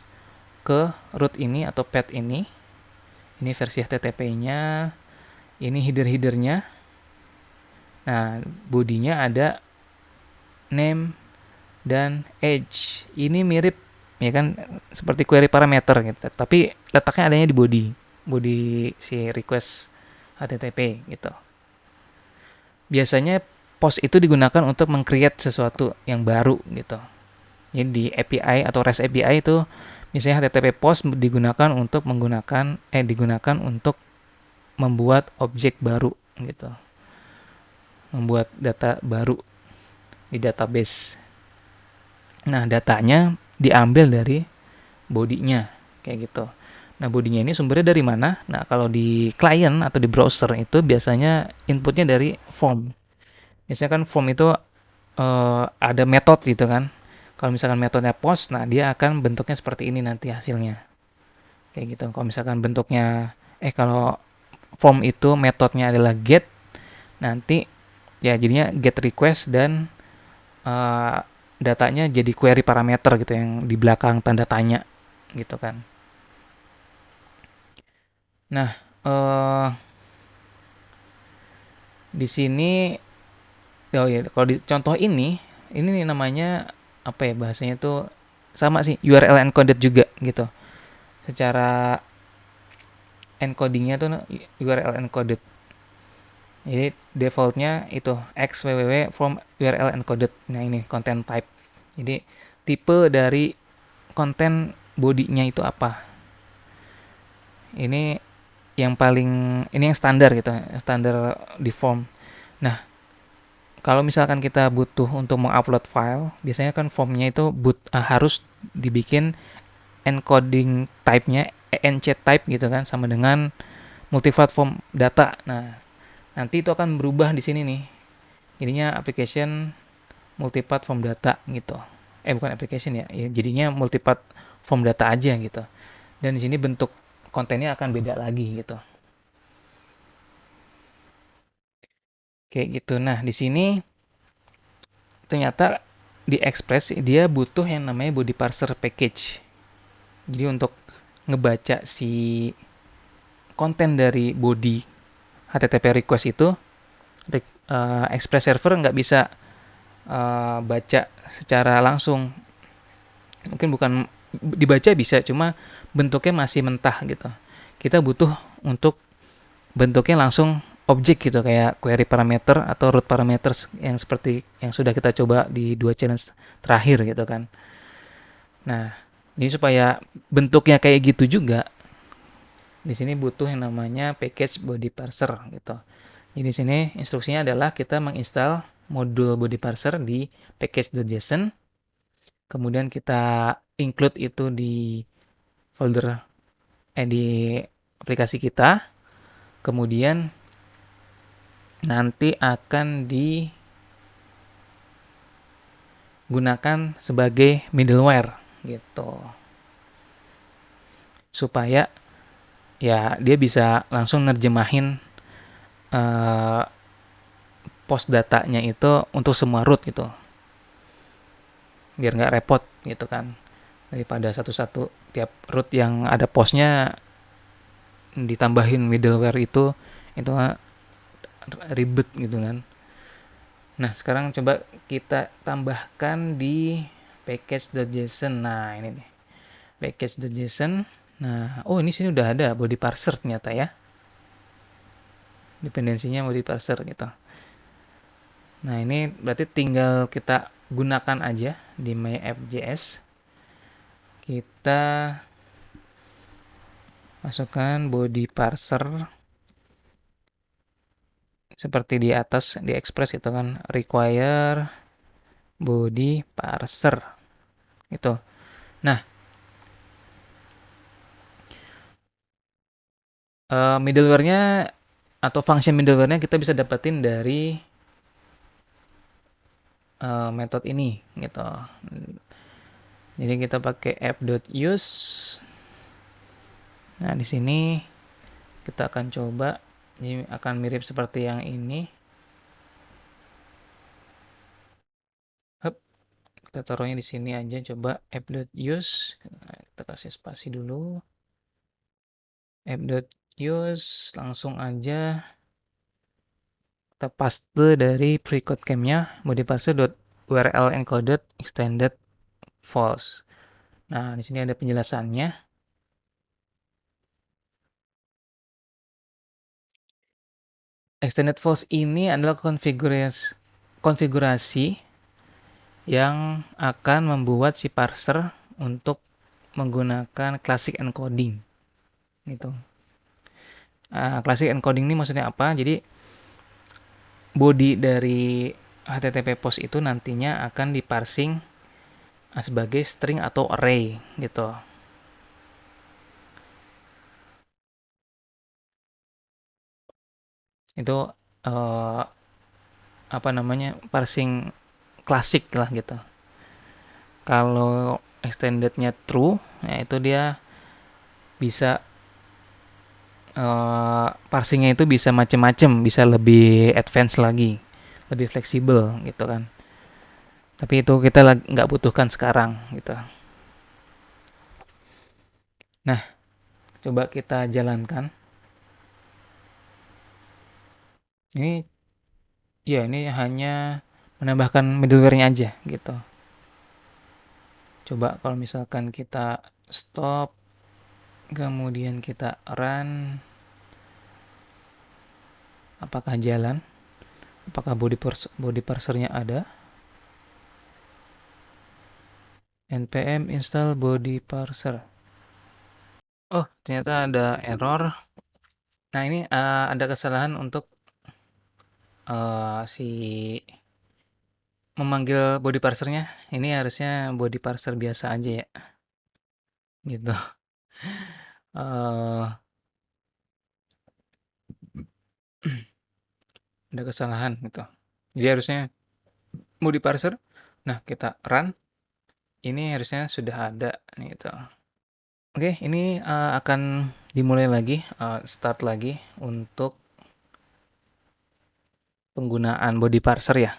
ke root ini atau path ini. Ini versi HTTP-nya. Ini header-headernya. Nah, bodinya ada name dan age. Ini mirip ya kan seperti query parameter gitu. Tapi letaknya adanya di body si request HTTP gitu. Biasanya post itu digunakan untuk meng-create sesuatu yang baru gitu. Jadi di API atau REST API itu misalnya HTTP post digunakan untuk membuat objek baru gitu. Membuat data baru di database. Nah, datanya diambil dari bodinya kayak gitu. Nah, bodinya ini sumbernya dari mana? Nah, kalau di client atau di browser itu biasanya inputnya dari form. Biasanya kan form itu ada metode gitu kan. Kalau misalkan metodenya post, nah dia akan bentuknya seperti ini nanti hasilnya. Kayak gitu. Kalau misalkan bentuknya kalau form itu metodenya adalah get, nanti ya jadinya get request dan eh, datanya jadi query parameter gitu yang di belakang tanda tanya gitu kan. Nah, eh di sini oh ya kalau di contoh ini nih namanya apa ya bahasanya tuh sama sih URL encoded juga gitu. Secara encodingnya tuh URL encoded. Jadi defaultnya itu xww from URL encoded. Nah ini content type. Jadi tipe dari konten bodinya itu apa? Ini yang paling ini yang standar gitu, standar di form. Nah, kalau misalkan kita butuh untuk mengupload file, biasanya kan formnya itu harus dibikin encoding type-nya enc type gitu kan sama dengan multiplatform data. Nah, nanti itu akan berubah di sini nih. Jadinya application multiplatform data gitu. Bukan application ya. Jadinya multiplatform data aja gitu. Dan di sini bentuk kontennya akan beda lagi gitu. Kayak gitu. Nah, di sini ternyata di Express dia butuh yang namanya body parser package. Jadi untuk ngebaca si konten dari body HTTP request itu Express server nggak bisa baca secara langsung. Mungkin bukan dibaca bisa, cuma bentuknya masih mentah gitu. Kita butuh untuk bentuknya langsung objek gitu kayak query parameter atau root parameters yang seperti yang sudah kita coba di 2 challenge terakhir gitu kan. Nah, ini supaya bentuknya kayak gitu juga, di sini butuh yang namanya package body parser gitu. Jadi di sini instruksinya adalah kita menginstal modul body parser di package.json, kemudian kita include itu di folder di aplikasi kita, kemudian nanti akan digunakan sebagai middleware gitu. Supaya ya dia bisa langsung nerjemahin eh, post datanya itu untuk semua root gitu. Biar nggak repot gitu kan. Daripada satu-satu tiap root yang ada postnya ditambahin middleware itu ribet gitu kan. Nah, sekarang coba kita tambahkan di package.json. Nah, ini nih. Package.json. Nah, oh ini sini udah ada body parser ternyata ya. Dependensinya body parser gitu. Nah, ini berarti tinggal kita gunakan aja di my.app.js. Kita masukkan body parser seperti di atas di Express itu kan require body parser gitu. Nah, middleware-nya atau function middleware-nya kita bisa dapetin dari metode ini gitu. Jadi kita pakai app.use. Nah, di sini kita akan coba, ini akan mirip seperti yang ini. Hup, kita taruhnya di sini aja, coba app.use. Nah, kita kasih spasi dulu. App.use, langsung aja kita paste dari pre-code camp-nya body parser.url encoded extended false. Nah, di sini ada penjelasannya. Extended false ini adalah konfigurasi yang akan membuat si parser untuk menggunakan classic encoding gitu. Classic encoding ini maksudnya apa? Jadi body dari HTTP post itu nantinya akan diparsing sebagai string atau array gitu. Itu uh, apa namanya, parsing klasik lah gitu. Kalau extendednya true, ya itu dia bisa parsingnya itu bisa macem-macem, bisa lebih advance lagi, lebih fleksibel gitu kan. Tapi itu kita nggak butuhkan sekarang gitu. Nah, coba kita jalankan. Ini ya ini hanya menambahkan middleware-nya aja gitu. Coba kalau misalkan kita stop, kemudian kita run, apakah jalan? Apakah body parsernya ada? npm install body parser. Oh, ternyata ada error. Nah, ini ada kesalahan untuk si memanggil body parsernya. Ini harusnya body parser biasa aja ya, gitu. eh ada kesalahan gitu. Jadi harusnya body parser. Nah, kita run. Ini harusnya sudah ada gitu. Oke, ini akan dimulai lagi, start lagi untuk penggunaan body parser ya.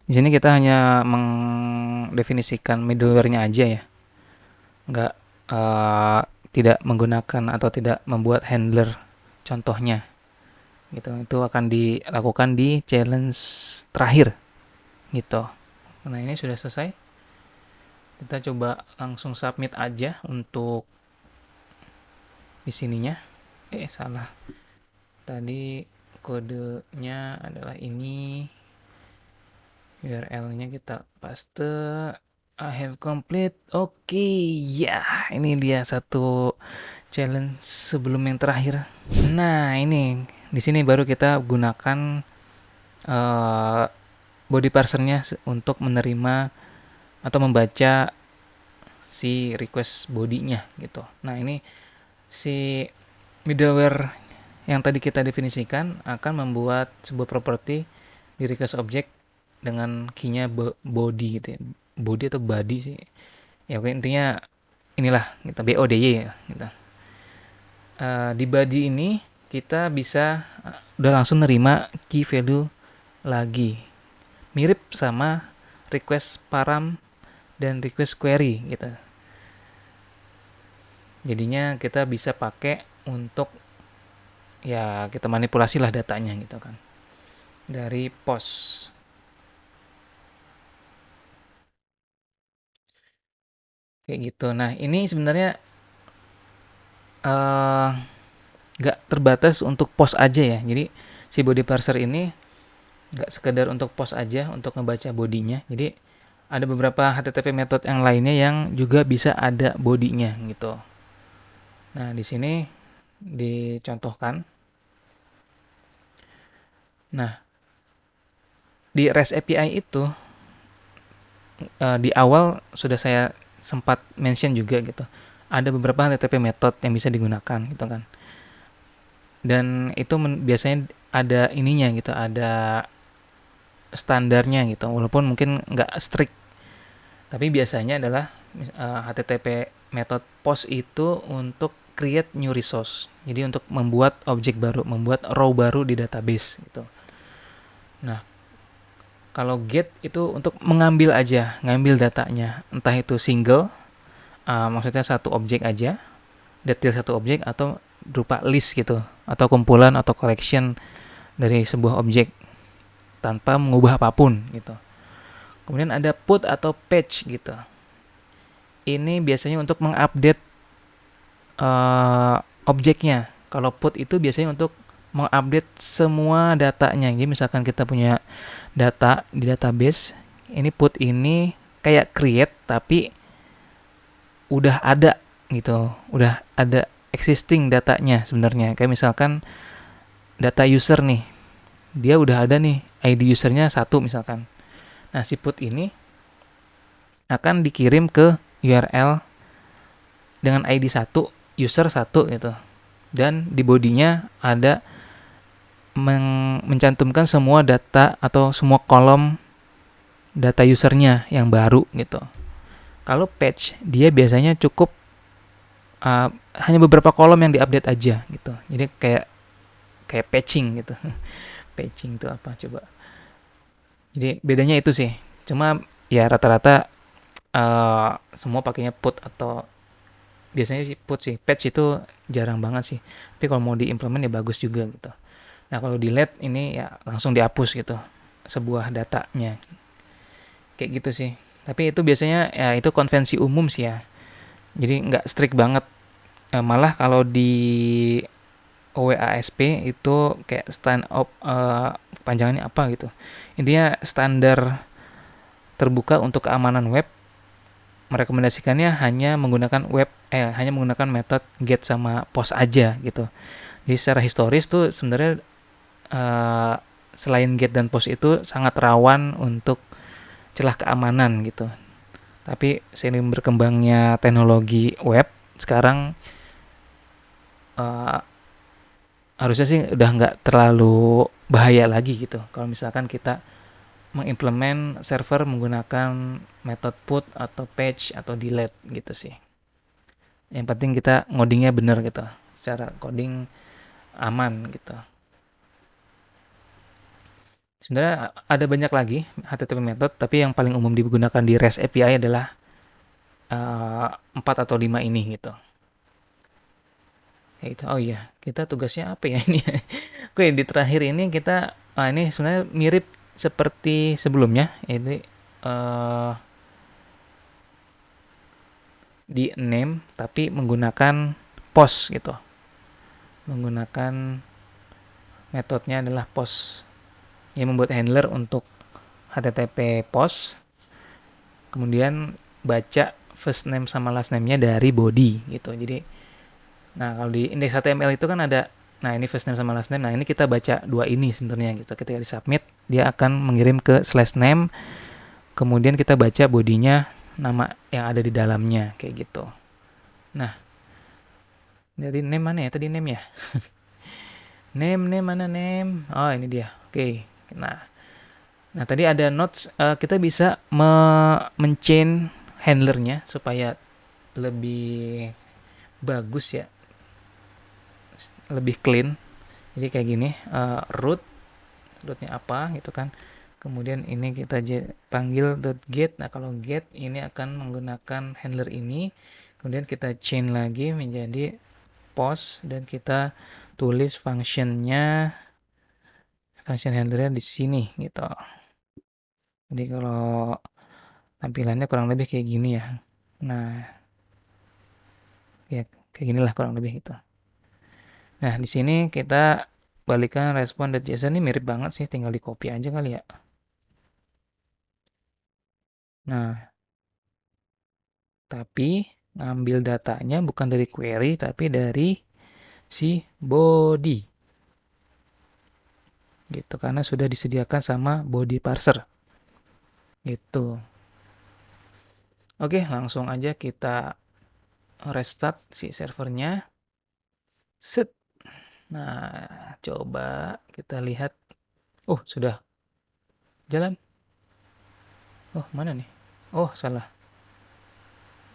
Di sini kita hanya mendefinisikan middleware-nya aja ya, nggak uh, tidak menggunakan atau tidak membuat handler contohnya. Gitu, itu akan dilakukan di challenge terakhir gitu. Nah, ini sudah selesai. Kita coba langsung submit aja untuk di sininya. Salah. Tadi kodenya adalah ini. URL-nya kita paste. I have complete. Oke, ya, ini dia satu challenge sebelum yang terakhir. Nah, ini di sini baru kita gunakan uh, body parsernya untuk menerima atau membaca si request bodinya gitu. Nah, ini si middleware yang tadi kita definisikan akan membuat sebuah property di request object dengan key-nya body gitu ya. Body atau body sih. Ya oke, intinya inilah gitu, BODY ya gitu. Di body ini kita bisa udah langsung nerima key value lagi. Mirip sama request param dan request query gitu. Jadinya kita bisa pakai untuk ya kita manipulasi lah datanya gitu kan dari post kayak gitu. Nah, ini sebenarnya eh nggak terbatas untuk post aja ya. Jadi si body parser ini nggak sekedar untuk post aja untuk ngebaca bodinya. Jadi ada beberapa HTTP method yang lainnya yang juga bisa ada bodinya gitu. Nah, di sini dicontohkan. Nah, di REST API itu di awal sudah saya sempat mention juga gitu. Ada beberapa HTTP method yang bisa digunakan gitu kan. Dan itu biasanya ada ininya gitu, ada standarnya gitu. Walaupun mungkin nggak strict, tapi biasanya adalah HTTP method post itu untuk create new resource. Jadi untuk membuat objek baru, membuat row baru di database gitu. Nah, kalau get itu untuk mengambil aja, ngambil datanya, entah itu single, maksudnya satu objek aja, detail satu objek atau berupa list gitu, atau kumpulan atau collection dari sebuah objek tanpa mengubah apapun gitu. Kemudian ada put atau patch gitu. Ini biasanya untuk mengupdate objeknya. Kalau put itu biasanya untuk mengupdate semua datanya. Jadi misalkan kita punya data di database, ini put ini kayak create tapi udah ada gitu, udah ada existing datanya sebenarnya. Kayak misalkan data user nih, dia udah ada nih ID usernya 1 misalkan. Nah, si put ini akan dikirim ke URL dengan ID 1, user 1 gitu. Dan di bodinya ada mencantumkan semua data atau semua kolom data usernya yang baru gitu. Kalau patch, dia biasanya cukup hanya beberapa kolom yang diupdate aja gitu. Jadi kayak patching gitu. Patching itu apa coba? Jadi bedanya itu sih. Cuma ya rata-rata semua pakainya put atau biasanya sih put sih. Patch itu jarang banget sih. Tapi kalau mau diimplement ya bagus juga gitu. Nah, kalau delete ini ya langsung dihapus gitu sebuah datanya. Kayak gitu sih. Tapi itu biasanya ya itu konvensi umum sih ya. Jadi nggak strict banget. Malah kalau di OWASP itu kayak stand up panjangannya apa gitu. Intinya standar terbuka untuk keamanan web merekomendasikannya hanya menggunakan metode get sama post aja gitu. Jadi secara historis tuh sebenarnya uh, selain get dan post itu sangat rawan untuk celah keamanan gitu. Tapi seiring berkembangnya teknologi web sekarang uh, harusnya sih udah nggak terlalu bahaya lagi gitu. Kalau misalkan kita mengimplement server menggunakan metode put atau patch atau delete gitu sih. Yang penting kita ngodingnya bener gitu. Secara coding aman gitu. Sebenarnya ada banyak lagi HTTP method, tapi yang paling umum digunakan di REST API adalah 4 atau 5 ini gitu. Ya itu. Oh iya, kita tugasnya apa ya ini? Oke, di terakhir ini kita ini sebenarnya mirip seperti sebelumnya, yaitu di name tapi menggunakan post gitu. Menggunakan metodenya adalah post. Yang membuat handler untuk HTTP post, kemudian baca first name sama last name-nya dari body gitu. Jadi, nah kalau di index HTML itu kan ada Nah, ini first name sama last name. Nah, ini kita baca dua ini sebenarnya gitu. Ketika di submit, dia akan mengirim ke slash name, kemudian kita baca bodinya, nama yang ada di dalamnya kayak gitu. Nah, jadi name mana ya? Tadi name ya? Name mana name? Oh, ini dia. Oke. Nah, tadi ada notes, kita bisa chain handlernya supaya lebih bagus ya, lebih clean. Jadi kayak gini, rootnya apa gitu kan. Kemudian ini kita panggil .get. Nah, kalau get ini akan menggunakan handler ini. Kemudian kita chain lagi menjadi post dan kita tulis function handlernya di sini gitu. Jadi kalau tampilannya kurang lebih kayak gini ya. Nah, ya kayak ginilah kurang lebih gitu. Nah, di sini kita balikan respon.json ini mirip banget sih, tinggal di copy aja kali ya. Nah, tapi ngambil datanya bukan dari query tapi dari si body gitu, karena sudah disediakan sama body parser gitu. Oke, langsung aja kita restart si servernya. Set. Nah, coba kita lihat. Oh, sudah jalan. Oh, mana nih? Oh, salah.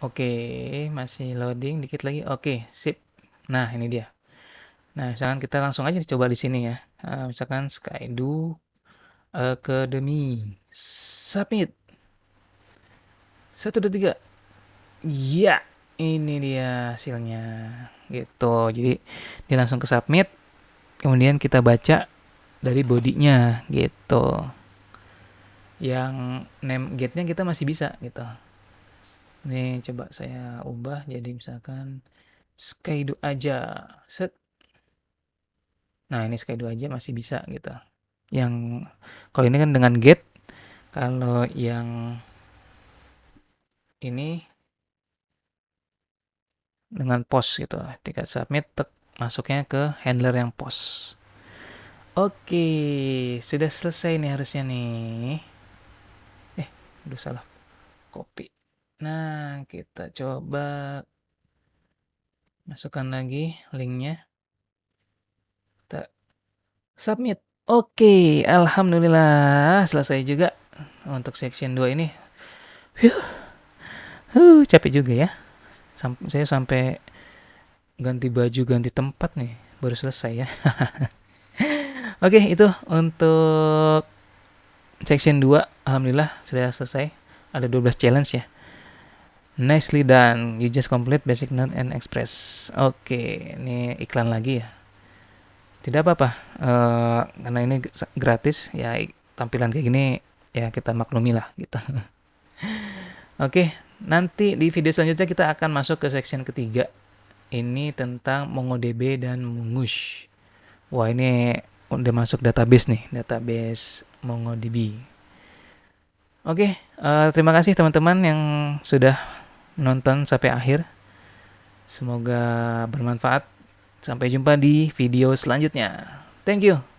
Oke, masih loading dikit lagi. Oke, sip. Nah, ini dia. Nah, misalkan kita langsung aja coba di sini ya. Misalkan Skydu Academy. Submit. Satu, dua, tiga. Iya, ini dia hasilnya. Gitu. Jadi, dia langsung ke submit. Kemudian kita baca dari bodinya gitu. Yang name gate-nya kita masih bisa gitu. Ini coba saya ubah jadi misalkan Skydu aja. Set. Nah, ini Skydu aja masih bisa gitu. Yang kalau ini kan dengan get, kalau yang ini dengan post gitu. Ketika submit, masuknya ke handler yang post. Oke, sudah selesai nih harusnya nih. Udah salah copy. Nah, kita coba masukkan lagi linknya. Kita submit. Oke, alhamdulillah selesai juga untuk section 2 ini. Capek juga ya. Saya sampai ganti baju, ganti tempat nih, baru selesai ya. Oke, itu untuk section 2. Alhamdulillah sudah selesai. Ada 12 challenge ya. Nicely done. You just complete basic note and express. Oke, ini iklan lagi ya. Tidak apa-apa. Karena ini gratis ya, tampilan kayak gini ya kita maklumi lah gitu. Oke, nanti di video selanjutnya kita akan masuk ke section ketiga. Ini tentang MongoDB dan Mongoose. Wah, ini udah masuk database nih, database MongoDB. Oke, terima kasih teman-teman yang sudah nonton sampai akhir. Semoga bermanfaat. Sampai jumpa di video selanjutnya. Thank you.